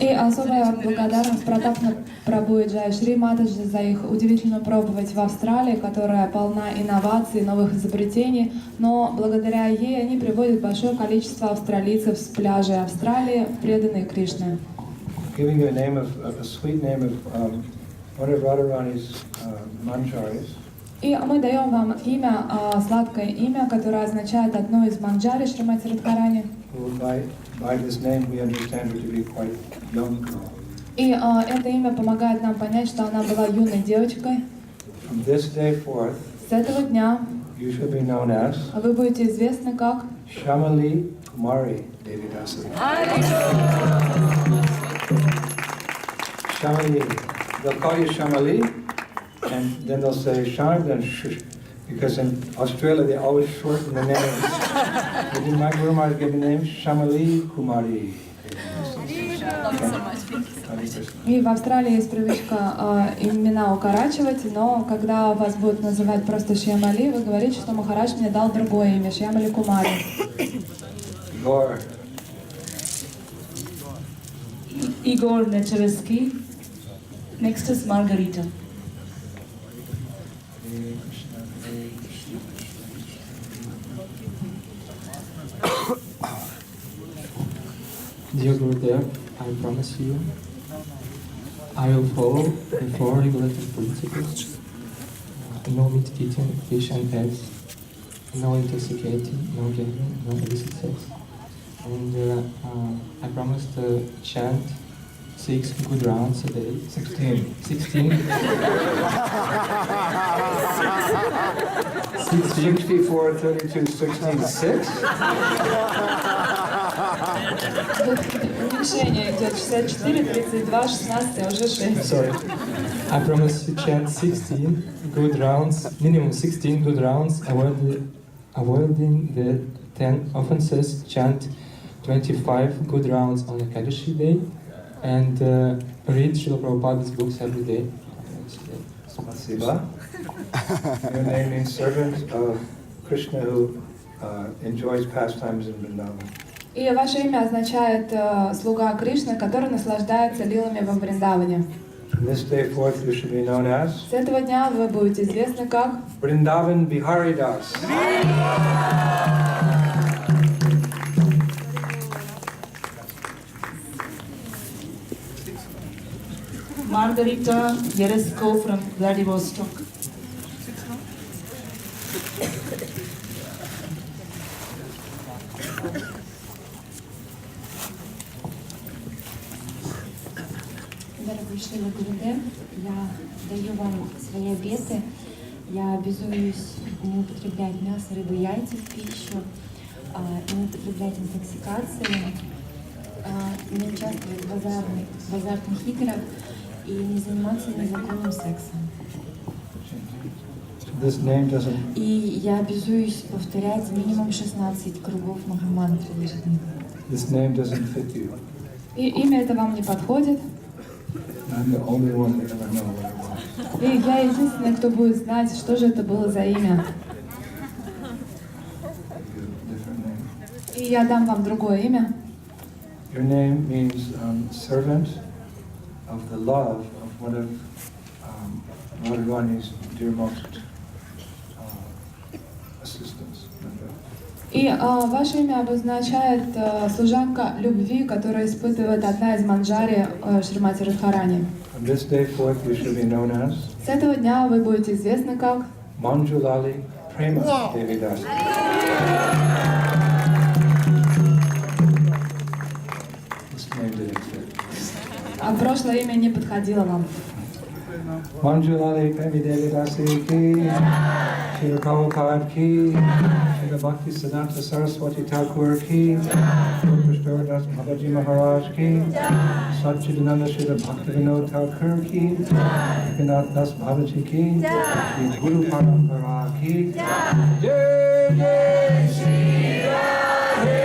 И особая благодарность Пратапна Прабху и Джайшри Матаджи за их удивительную проповедь в Австралии, которая полна инноваций, новых изобретений, но благодаря ей они приводят большое количество австралийцев с пляжей Австралии, преданные Кришне. Giving you a name of a sweet name of one of Radharani's manjaris. И мы даем вам имя, сладкое имя, которое означает одно из манджари Шримати Радхарани. By this name we understand her to be quite young girl. И это имя помогает нам понять, что она была юной девочкой. From this day forth, с этого дня you shall be known as вы будете известны как Shamali Kumari Devi Dasi. Shamali. They'll call you Shamali, and then they'll say Sham, then Shush, because in Australia they always shorten the names. But in my Guru Maharaj gave the name Shamali Kumari. И в Австралии есть привычка имена укорачивать, но когда вас будут называть просто Шьямали, вы говорите, что Махарадж мне дал другое имя, Шьямали Кумари. Igor Necheversky. Next is Margarita. Dear Gurudev, I promise you, I will follow the 4 regulative principles. No meat eating, fish and eggs, no intoxicating, no gambling, no illicit sex. And I promise to chant 6 good rounds a day. 16. 16. 64, 32, 16, 6? Уменьшение идет 64, 32, 16, уже 6. Sorry. I promise to chant 16 good rounds, minimum 16 good rounds, avoiding the 10 offenses, chant 25 good rounds on Ekadashi day, and read Srila Prabhupada's books every day. Spasiba. Your name means servant of Krishna who enjoys pastimes in Vrindavan. И ваше имя означает слуга Кришны, который наслаждается лилами во Вриндаване. From this day forth, you should be known as С этого дня вы будете известны как Vrindavan Bihari Das. Margarita Yeresko from Vladivostok. Дорогой Шрила Гурудев, я даю вам свои обеты. Я обязуюсь не употреблять мясо, рыбу, яйца в пищу, не употреблять интоксикации, не участвовать в азартных играх и не заниматься незаконным сексом. И я обязуюсь повторять минимум 16 кругов Махамантры ежедневно. И имя это вам не подходит. И я единственный, кто будет знать, что же это было за имя. И я дам вам другое имя. Your name means servant of the love of one of Radharani's dearmost assistants. И ваше имя обозначает служанка любви, которую испытывает одна из манджари Шримати Радхарани. From this day forth, you should be known as С этого дня вы будете известны как Manjulali Prema Devi Das. This name didn't fit. А прошлое имя не подходило вам. Manjulali Prema Devi Dasi ki, Shri Prabhupada ki, Shri Bhakti Siddhanta Saraswati Thakur ki, Shri Krishnadas Babaji Maharaj ki, Satchidananda Shri Bhakti Vinod Thakur ki, Ekanath Das Babaji ki, Shri Guru Parampara ki, Jai Jai Shri Radhe.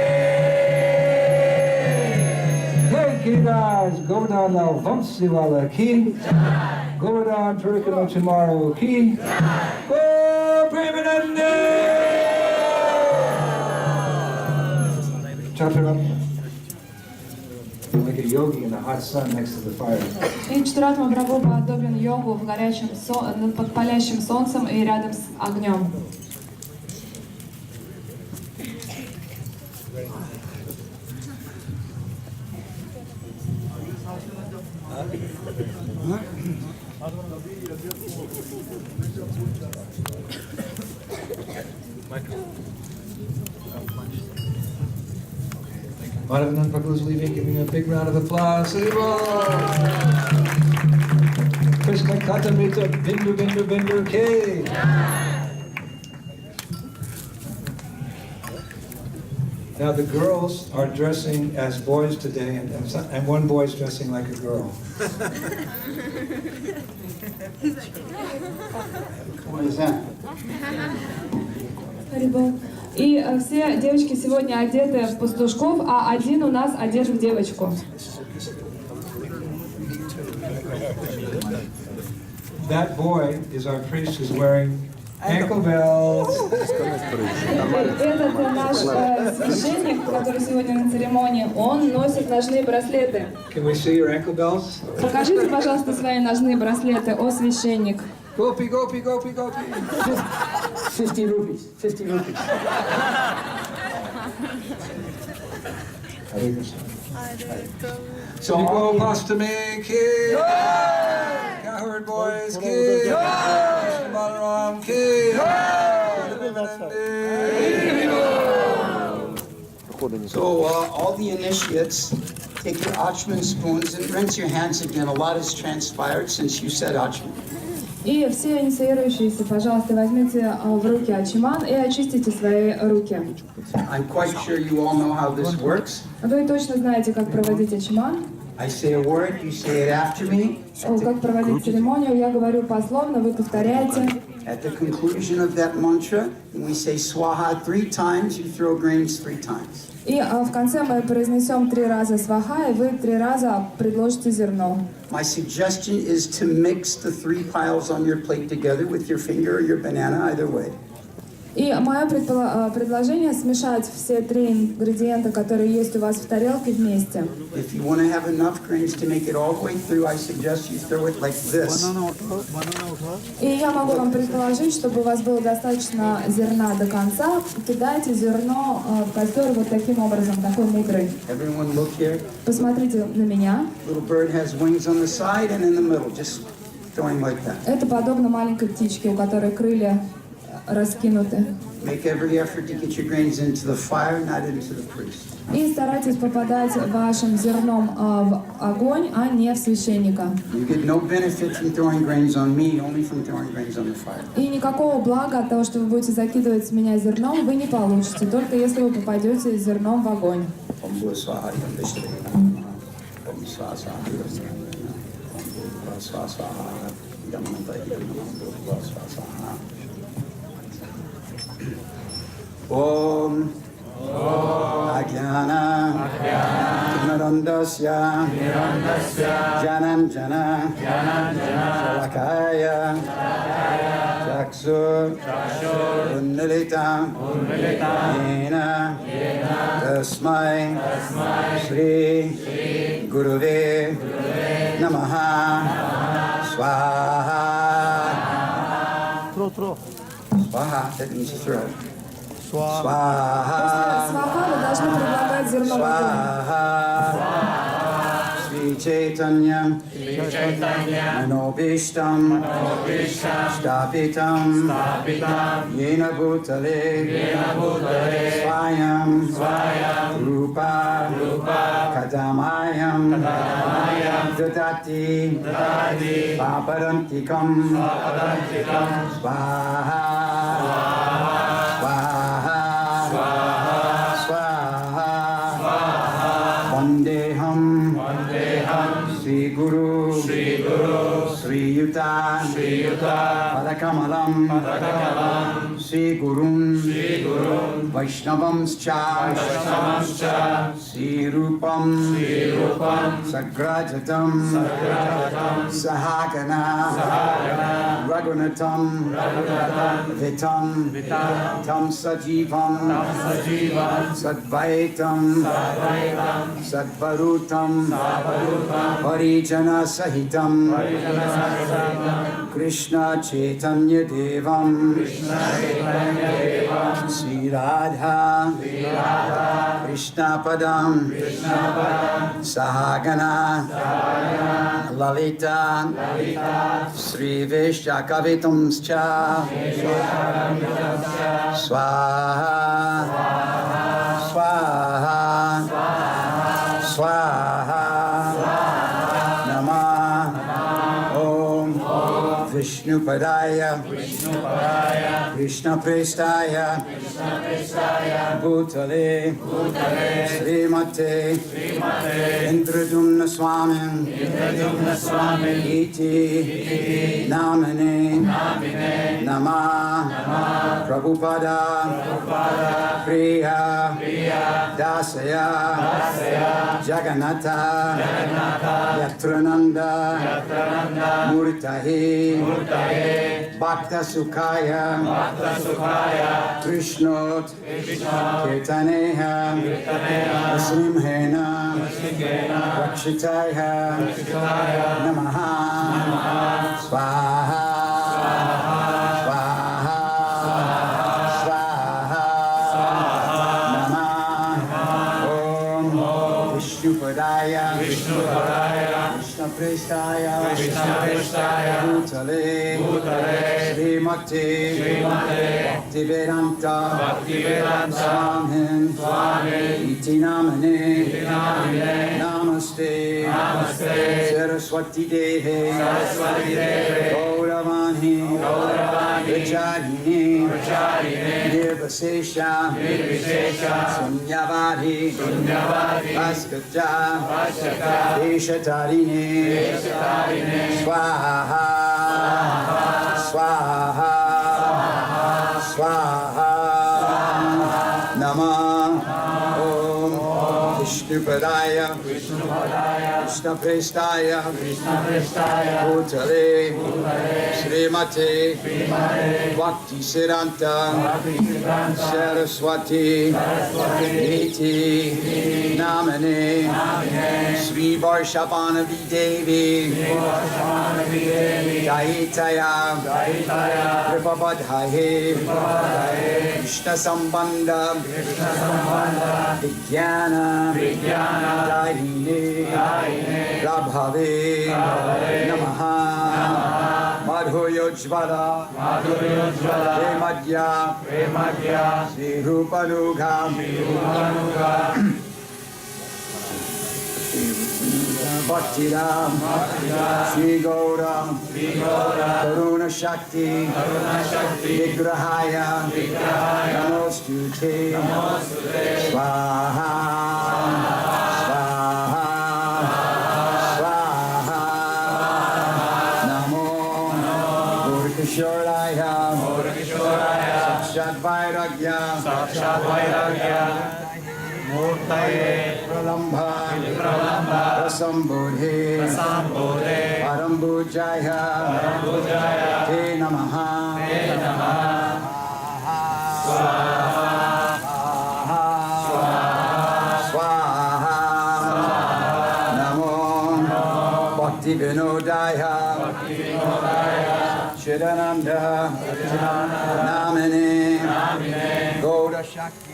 Hey Giriraj Govardhana Vamsiwala ki, Govardhan Parikramы tomorrow ki, Go Premanande! Chaturanga. Like a yogi in the hot sun next to the fire. И Чатуратма Прабху подобен йогу в горячем под палящим солнцем и рядом с огнем. Madhavanand Prabhu's leaving, giving a big round of applause. Krishna Katamrita Bindu Bindu Bindu K. Now the girls are dressing as boys today, and one boy's dressing like a girl. What is that? И все девочки сегодня одеты в пастушков, а один у нас одет в девочку. That boy is our priest who's wearing ankle bells. Этот наш священник, который сегодня на церемонии, он носит ножные браслеты. Can we see your ankle bells? Покажите, пожалуйста, свои ножные браслеты, о священник. Gopi, gopi, gopi, gopi. 50 rupees. 50 rupees. Hare Krishna. So go Pastami ki, Cowherd Boys ki, Krishna Balaram ki, So all the initiates, take your Achman spoons and rinse your hands again. A lot has transpired since you said Achman. И все инициирующиеся, пожалуйста, возьмите в руки ачиман и очистите свои руки. I'm quite sure you all know how this works. Вы точно знаете, как проводить ачиман. I say a word, you say it after me. Как проводить церемонию, я говорю пословно, вы повторяете. At the conclusion of that mantra, we say swaha 3 times, you throw grains 3 times. И в конце мы произнесем 3 раза сваха, и вы 3 раза предложите зерно. My suggestion is to mix the 3 piles on your plate together with your finger or your banana, either way. И мое предложение смешать все 3 ингредиента, которые есть у вас в тарелке, вместе. If you want to have enough grains to make it all the way through, I suggest you throw it like this. И я могу вам предложить, чтобы у вас было достаточно зерна до конца, кидайте зерно в костер вот таким образом, такой мудрый. Everyone look here. Посмотрите на меня. Little bird has wings on the side and in the middle, just throwing like that. Это подобно маленькой птичке, у которой крылья раскинуты. Make every effort to get your grains into the fire, not into the priest. И старайтесь попадать вашим зерном в огонь, а не в священника. You get no benefit from throwing grains on me, only from throwing grains on the fire. И никакого блага от того, что вы будете закидывать с меня зерном, вы не получите, только если вы попадете зерном в огонь. Om Ajnana Tinarandasya Janam Jana Shalakaya Chaksu Unnilita Yena Tasmai Shri Guruve Namaha Swaha. Throw. Swaha, that means throw. После сваха вы должны предлагать зерно в огонь. Sri Chaitanya Manobishtam Stapitam Yena Bhutale Swayam Rupa Kadamayam Dadati Paparantikam Swaha Vandeham Sri Guru Sri Yuta Padakamalam Sri Gurun Vaishnavamscha Sri Rupam Sagrajatam Sahagana Raghunatam Vitam Tam Sajivam Sadvaitam Sadvarutam Parijana Sahitam Krishna Chaitanya Devam Sri Radha Krishna Padam Sahagana Lalita Sri Vishakavitamscha Swaha Swaha Swaha Namah Om Vishnu Padaya Krishna Prestaya Bhutale Srimate Indradyumna Swami Iti Namane Namah Prabhupada Priya Dasaya Jagannatha Yatrananda Murtahi Bhakta Sukhaya Krishnot Kirtaneha Simhena Rakshitaya Namaha Swaha Padaya Krishna Prestaya Bhutale Srimate Bhaktivedanta Swami Iti Namane Namaste Saraswati Devi Gauravani Vicharini Nirvasesha Sunyavadi Vaskaja Deshatarine Swaha Swaha Swaha Namah Om Vishnupadaya Krishnaprestaya Bhutale Srimate Bhakti Siddhanta Saraswati Iti Namane Sri Varshabhanavi Devi Daitaya Kripabadhaye Krishna Sambandha Vijnana Daine Prabhave Namaha Madhuyojvala Premadya Sri Rupanuga Bhaktiram Shri Gauram Karuna Shakti Vigrahaya Namostute Swaha Swaha Swaha Namo Murkishoraya Sakshat Vairagya Murtaye Pralambha Rasambodhe Parambujaya Te Namaha Swaha Swaha Namo Bhakti Vinodaya Chidananda Namine Gauda Shakti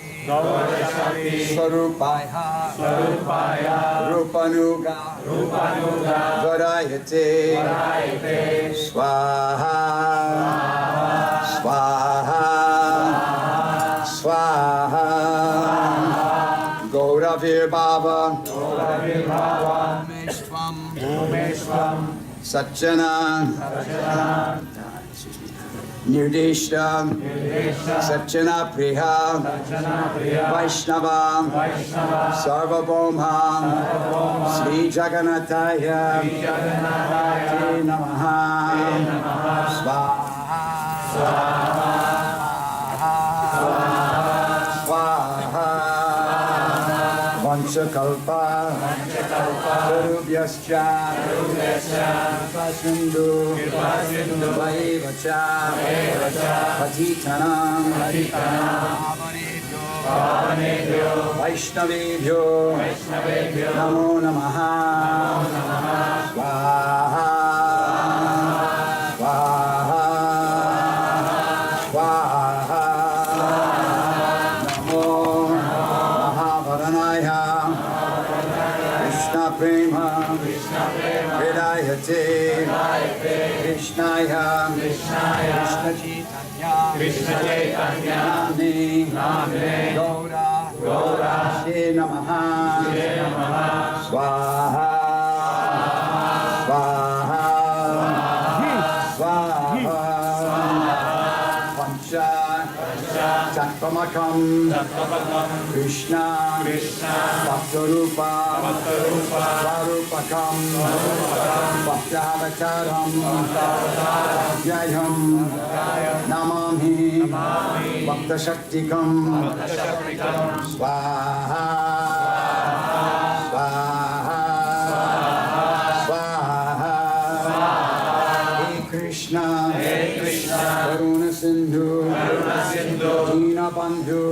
Swarupaya Rupanuga Varayate Swaha Swaha Swaha Gauravir Baba Umeshvam Satchana Nirdeshta Satchana Priha Vaishnava Sarvabhauma Sri Jagannataya Te Namaha Swaha Swaha Vanchakalpa Karubhyascha Kripasindu Vaivacha Patitanam Vaishnavebhyo Namo Namaha Swaha Swaha Swaha Namo Mahavaranaya Krishna Prema Vedayate Krishnaya Krishna Chaitanya Namne Gaura Shri Namaha Swaha Swaha Swaha Pancha Tattvamakam Krishna Bhaktarupa Svarupakam Bhaktavataram Jayam Namami Bhaktashaktikam Swaha Swaha Swaha Hey Krishna Karuna Sindhu Dina Bandhu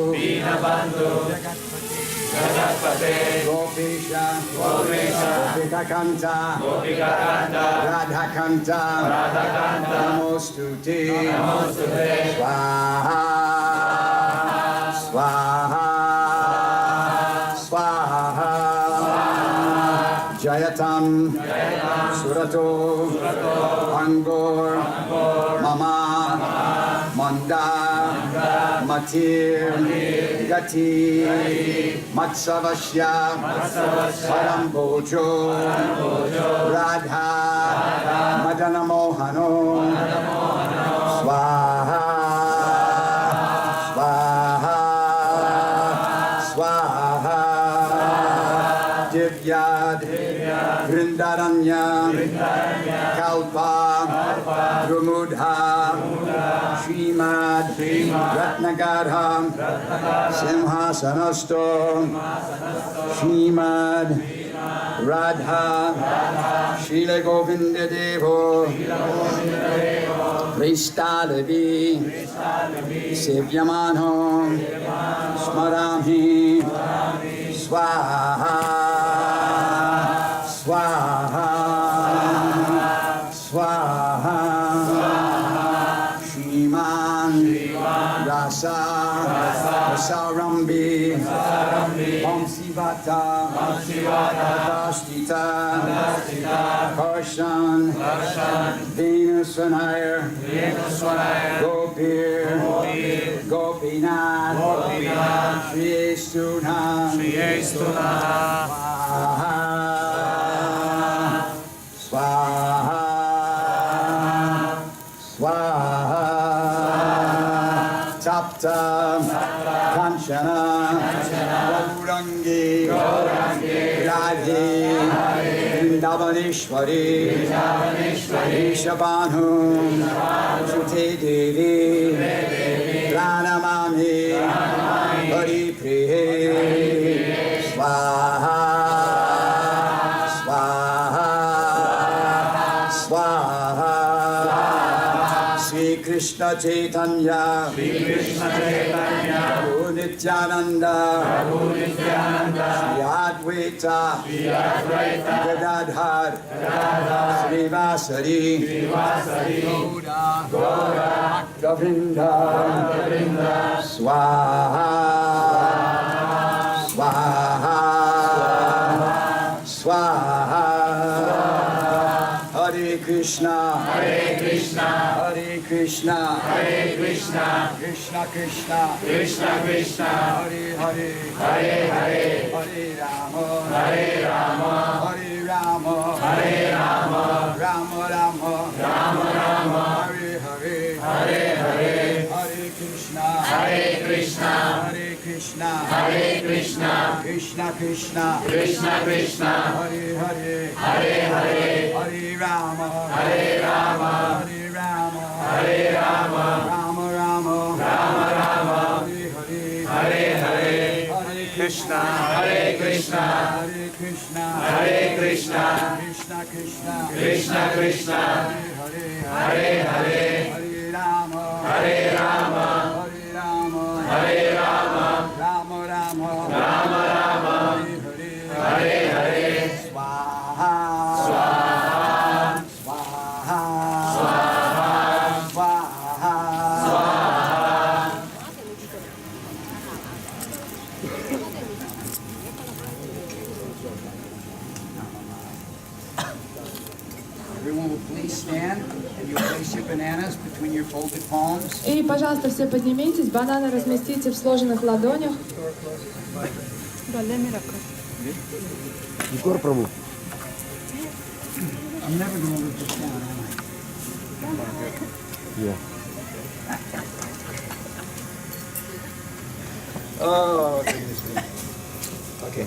Jagatpate Gopesha Gopika Kanta Radha Kanta Namostute Swaha Swaha Swaha Jayatam Surato Angor Mama Manda Matir Gati Matsavasya Parambojo Radha Madana Mohano Swaha Devyad, Vrindaranya, Kalpa, Drumudha, Srimad, Ratnagadha, Simhasanasto, Srimad, Radha, Srila Govinda Devo, Pristalavi, Sevyamano, Smarami, Swaha, Swaha, Swaha, Shriman, Rasa, Sarambi, Vamsivata, Adashtita, Karshan, Venuswanaya, Gopir, Gopinath, Shri Estuna, Swaha, Swaha, Tapta, Kanchana, Gaurangi, Radhe, Vrindavaneshwari, Rishabhanu, Sute Devi, Pranamami, Hari Prihe, Swaha, Swaha, Swaha, Sri Krishna Chaitanya, Prabhu Nityananda, Sri Advaita, Gadadhar, Srivasari, Gaura, Bhakta-vrinda, Swaha, Swaha, Swaha, Hare Krishna, Hare Krishna, Hare Krishna, Hare Krishna, Krishna Krishna, Krishna Krishna, Hare Hare, Hare Hare, Hare Rama, Hare Rama, Hare Rama, Hare Rama, Rama Rama, Rama Rama, Hare Hare, Hare Hare, Hare Krishna, Hare Krishna, Hare Krishna, Hare Krishna, Krishna Krishna, Krishna Krishna, Hare Hare, Hare Hare, Hare Rama, Hare Rama, Hare Rama, Hare Rama, Rama Rama, Rama Rama, Hare Hare, Hare Hare, Hare Krishna, Hare Krishna, Hare Krishna, Hare Krishna, Krishna Krishna, Krishna Krishna, Hare Hare, Hare Hare, Hare Rama, Hare Rama, Hare Rama, Hare Rama, Rama Rama, Rama Rama, Hare Hare, Hare Hare, Swaha, Swaha, Swaha, Swaha, Swaha, Swaha. Everyone will please stand and you'll place your bananas between your folded palms. И, пожалуйста, все поднимитесь, бананы разместите в сложенных ладонях. Егор Прабу. I'm never going to live this down, am I? Yeah. Oh, okay. Okay.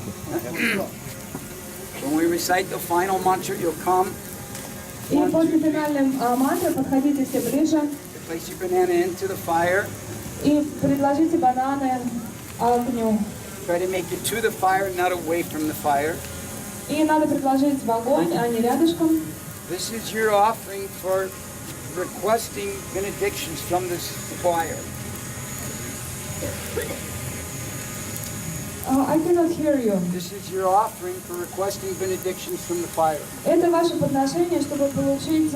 When we recite the final mantra, you'll come. И после финальной мантры подходите все ближе Place your banana into the fire. и предложите бананы огню. Try to make it to the fire, not away from the fire. И надо предложить в огонь, а не рядышком. This is your offering for requesting benedictions from this fire. I cannot hear you. This is your offering for requesting benedictions from the fire. Это ваше подношение, чтобы получить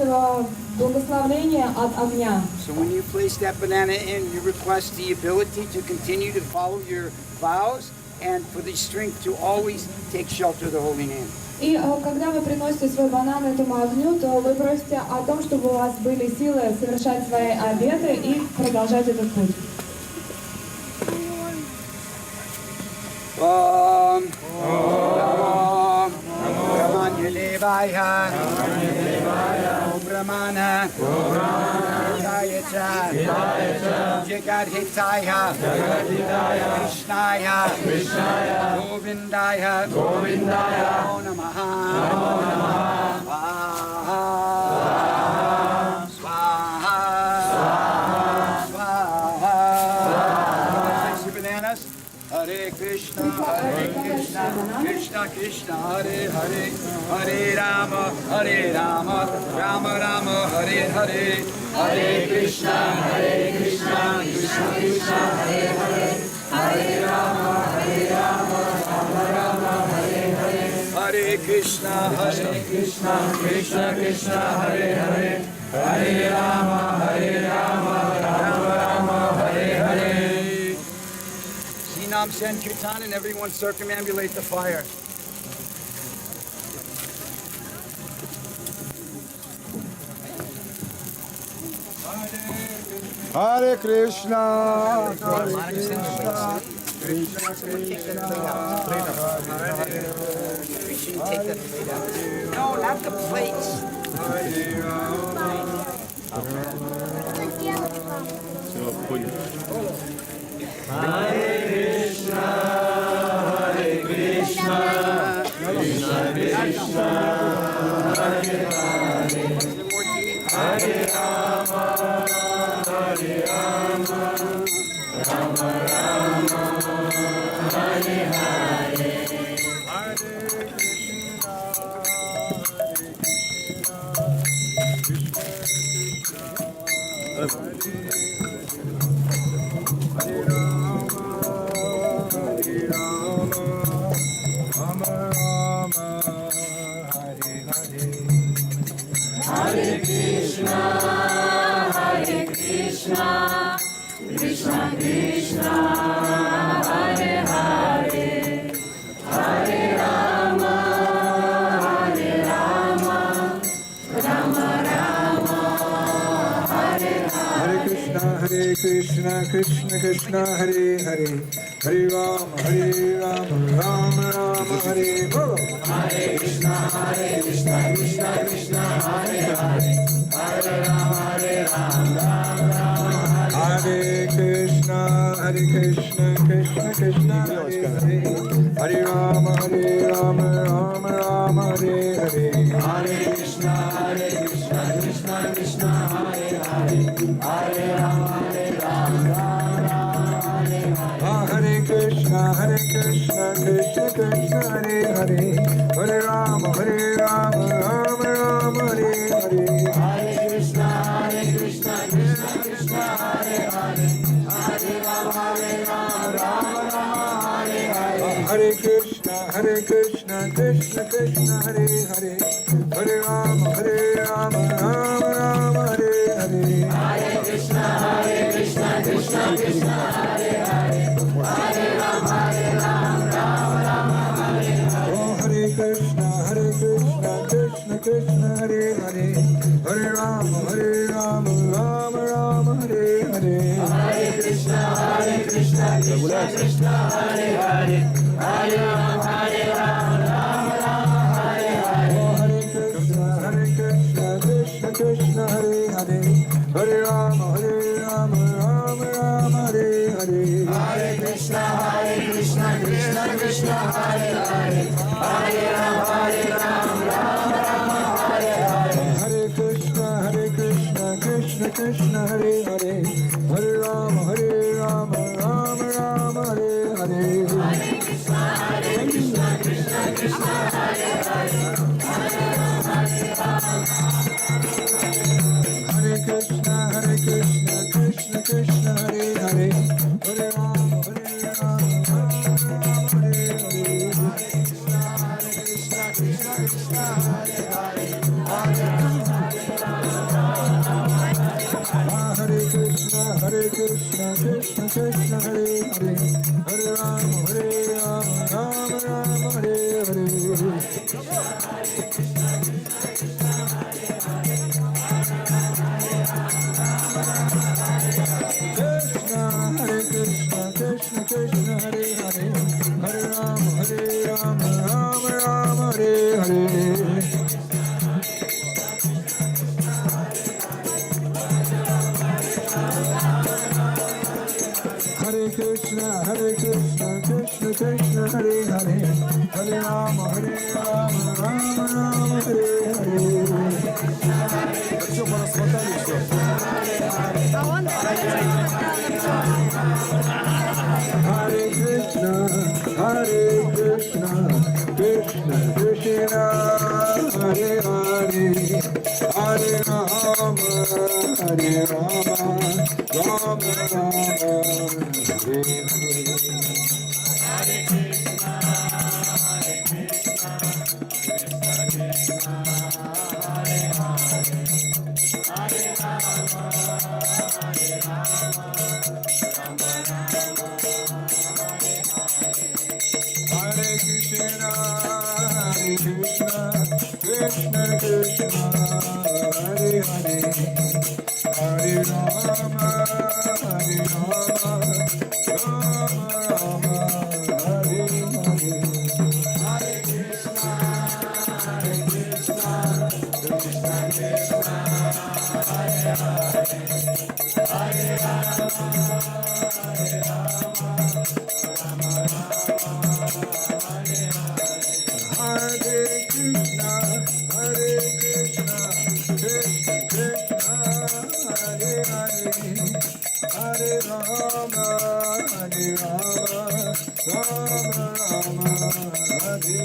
благословение от огня. So when you place that banana in, you request the ability to continue to follow your vows and for the strength to always take shelter of the holy name. И когда вы приносите свой банан этому огню, то вы просите о том, чтобы у вас были силы совершать свои обеты и продолжать этот путь. Om Namo Brahmanya Devaya Om Brahmana Hidayata Jagadhitaya Krishnaya Govindaya Namo Namaha Swaha Swaha Swaha Bananas. Hare Krishna, Krishna Krishna, Hare Hare, Hare Rama, Rama Rama, Hare Hare, Hare Krishna, Krishna Krishna, Hare Hare, Hare Rama, Rama Rama, Hare Hare, Hare Krishna, Krishna Krishna, Hare Hare, Hare Rama, Rama Rama, Hare Hare. Nam Sankirtan and everyone circumambulate the fire. Hare Krishna, Hare Krishna, No, not the plates. Hare Krishna, Krishna Krishna, Hare Hare, Hare Rama, Rama Rama, Hare Hare. Hare Krishna, Krishna Krishna, Hare Hare, Hare Rama, Rama Rama, Hare Hare. Hare Krishna, Krishna Krishna, Hare Hare, Hare Rama, Rama Rama, Hare Bolo. Hare Krishna, Krishna Krishna, Hare Hare, Hare Rama, Rama Rama, Hare Krishna, Krishna Krishna, Hare Hare, Hare Rama, Rama Rama, Hare Hare. Hare Krishna, Krishna Krishna, Hare Hare, Hare Rama, Rama Hare Hare. Hare Krishna, Krishna Krishna, Hare Hare, Hare Rama, Rama Rama, Hare Hare. Hare Krishna, Krishna Krishna, Hare Hare, Hare Rama, Rama Rama, Hare Hare. Hare Krishna, Krishna Krishna, Hare Hare, Hare Rama, Rama Rama, Hare Hare. Hare Krishna, Krishna Krishna, Hare Hare, Hare Rama, Rama Rama, Hare Hare. Oh, Hare Krishna, Krishna Krishna, Hare Hare, Hare Rama, Rama Rama, Hare Hare. Hare Krishna, Krishna Krishna, Hare Hare, Hare Rama, Rama Rama, Hare Hare. Oh, Hare Krishna, Krishna Krishna, Hare Hare, Hare Rama, Rama Rama, Hare Hare. Hare Krishna, Krishna Krishna, Hare Hare, Hare Rama, Rama Rama, Hare Hare. Hare Krishna, Krishna Krishna, Hare Hare, Hare Rama, Rama Rama, Hare Hare. Hare Krishna, Krishna Krishna, Hare Hare, Hare Rama, Hare Krishna, Krishna Krishna, Hare Hare, Hare Rama, Hare Hare Krishna, Krishna Krishna, Hare Hare, Hare Rama, Rama Rama, Hare Hare. Krishna, Krishna, Hare Hare, Hare Rama, Rama Rama, Hare Hare. Krishna, Krishna Krishna, Hare Hare, Hare Rama, Rama Rama, Hare Hare. Все, пора смотали все. Hare Krishna, Krishna Krishna, Hare Hare, Hare Rama, Rama Rama, Hare Krishna Krishna, Hare Hare, Hare Rama, Rama Rama, Hare Hare. Hare Krishna, Krishna Krishna, Hare Hare, Hare Rama, Rama Hare Krishna, Krishna Krishna, Hare Hare, Hare Rama, Rama Rama, Hare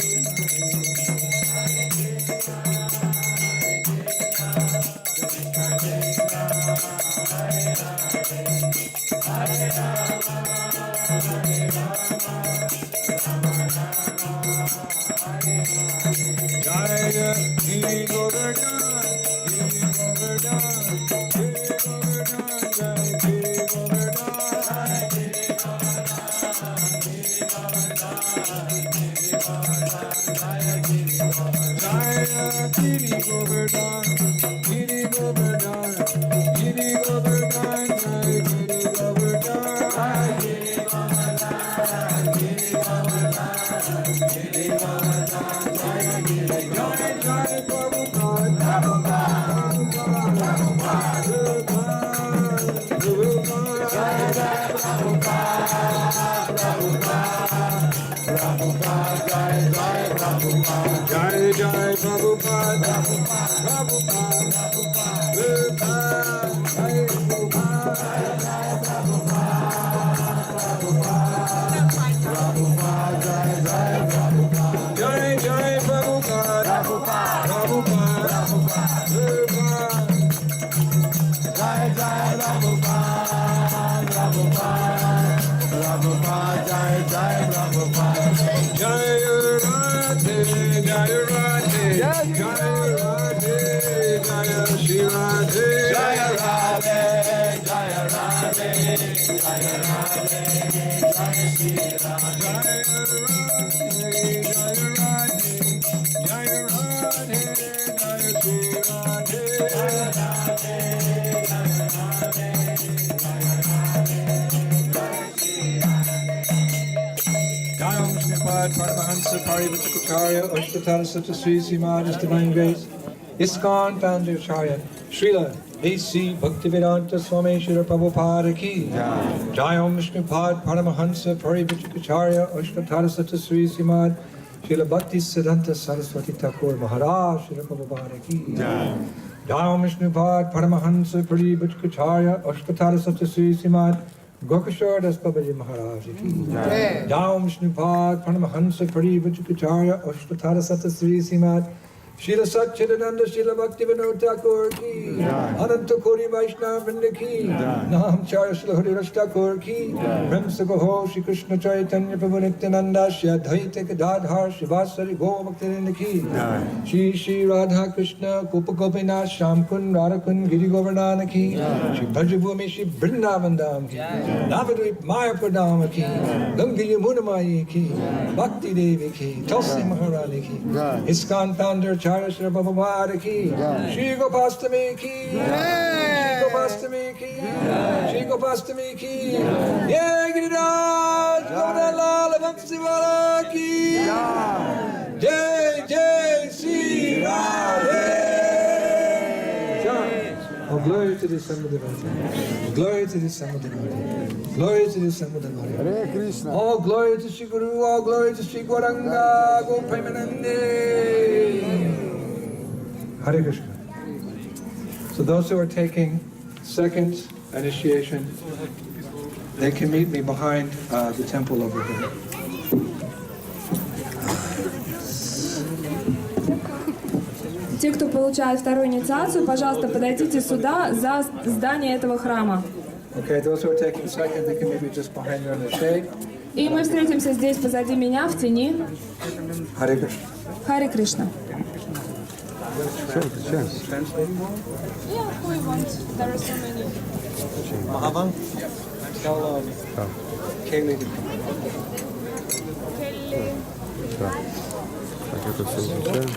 Jaya Giri Govardhan, Giri Govardhan, Giri Govardhan, Jaya Giri Govardhan, Giri Govardhan, Giri Govardhan, Jaya Giri Govardhan, Jaya Giri Govardhan, Giri Govardhan, Giri Govardhan, Jaya Giri Govardhan, Giri Govardhan, Giri Govardhan, Giri Govardhan. Jai Jai Prabhupada, Prabhupada, Jai Jai Prabhupada, Prabhupada, Jai Jai Prabhupada, Prabhupada, Jai Jai Prabhupada, Jai Radhe, Jai Radhe, Jai Radhe, Jai Shri Radhe, Jai Radhe, Jai Radhe, Jai Radhe, Jai Shri Radhe, Jai Radhe, Jai Radhe, Jai Shri Radhe, Jai Radhe, Jai Radhe, Jai Radhe, Jai Shri Radhe. Jayam Shripad Paramahansa Parivachakacharya Ashtatara Sutta Sri Srimad His Divine Grace ISKCON Founder Acharya Srila A.C. Bhaktivedanta Swami Srila Prabhupada Ki Jayam Shripad Paramahansa Parivachakacharya Ashtatara Sutta Sri Srimad Srila Bhakti Siddhanta Saraswati Thakur Maharaj Srila Prabhupada Ki Jayam Shripad Paramahansa Parivachakacharya Ashtatara Sutta Sri Srimad Gokashore Das Babaji Maharaj Ki Jayam Shnupad Paramahansa Parivachakacharya Ashtatara Sata Sri Srimad Srila Satchidananda Srila Bhaktivinoda Thakur Ki Ananta Kori Vaishnava Vrinda Ki Namacharya Srila Hari Rasa Thakur Ki Pramsa Goho Shri Krishna Chaitanya Prabhu Nityananda Shri Advaita Gadadhar Shivasari Go Bhaktivinoda Ki Shri Shri Radha Krishna Gopa Gopinath Shamkun Radhakun Giri Govardhana Ki Shri Bhajabhumi Shri Vrindavan Dham Ki Navadvip Mayapur Dham Ki Ganga Yamuna Mayi Ki Bhakti Devi Ki Tulsi Maharani Ki ISKCON Founder Acharya Sri Prabhupada Ki Shri Gopastami Ki Shri Gopastami Ki Shri Gopastami Ki Jai Giriraj Govardhan Vamsivala Ki Jai Jai Shri Radhe. Glory to the Samudramati. Glory to the Samudramati. Glory to the Samudramati. Hare Krishna. All glory to Sri Guru, all glory to Sri Gauranga, Gopremanande. Hare Krishna. So those who are taking second initiation, they can meet me behind the temple over here. Те, кто получает вторую инициацию, пожалуйста, подойдите сюда, за здание этого храма. Okay, those who are taking second, they can maybe just behind you in the shade. И мы встретимся здесь позади меня, в тени. Hare Krishna. Харе Кришна. Yeah, who you want? There are so many. Mahavan, tell Kaylee to come. Так, это все изучаем.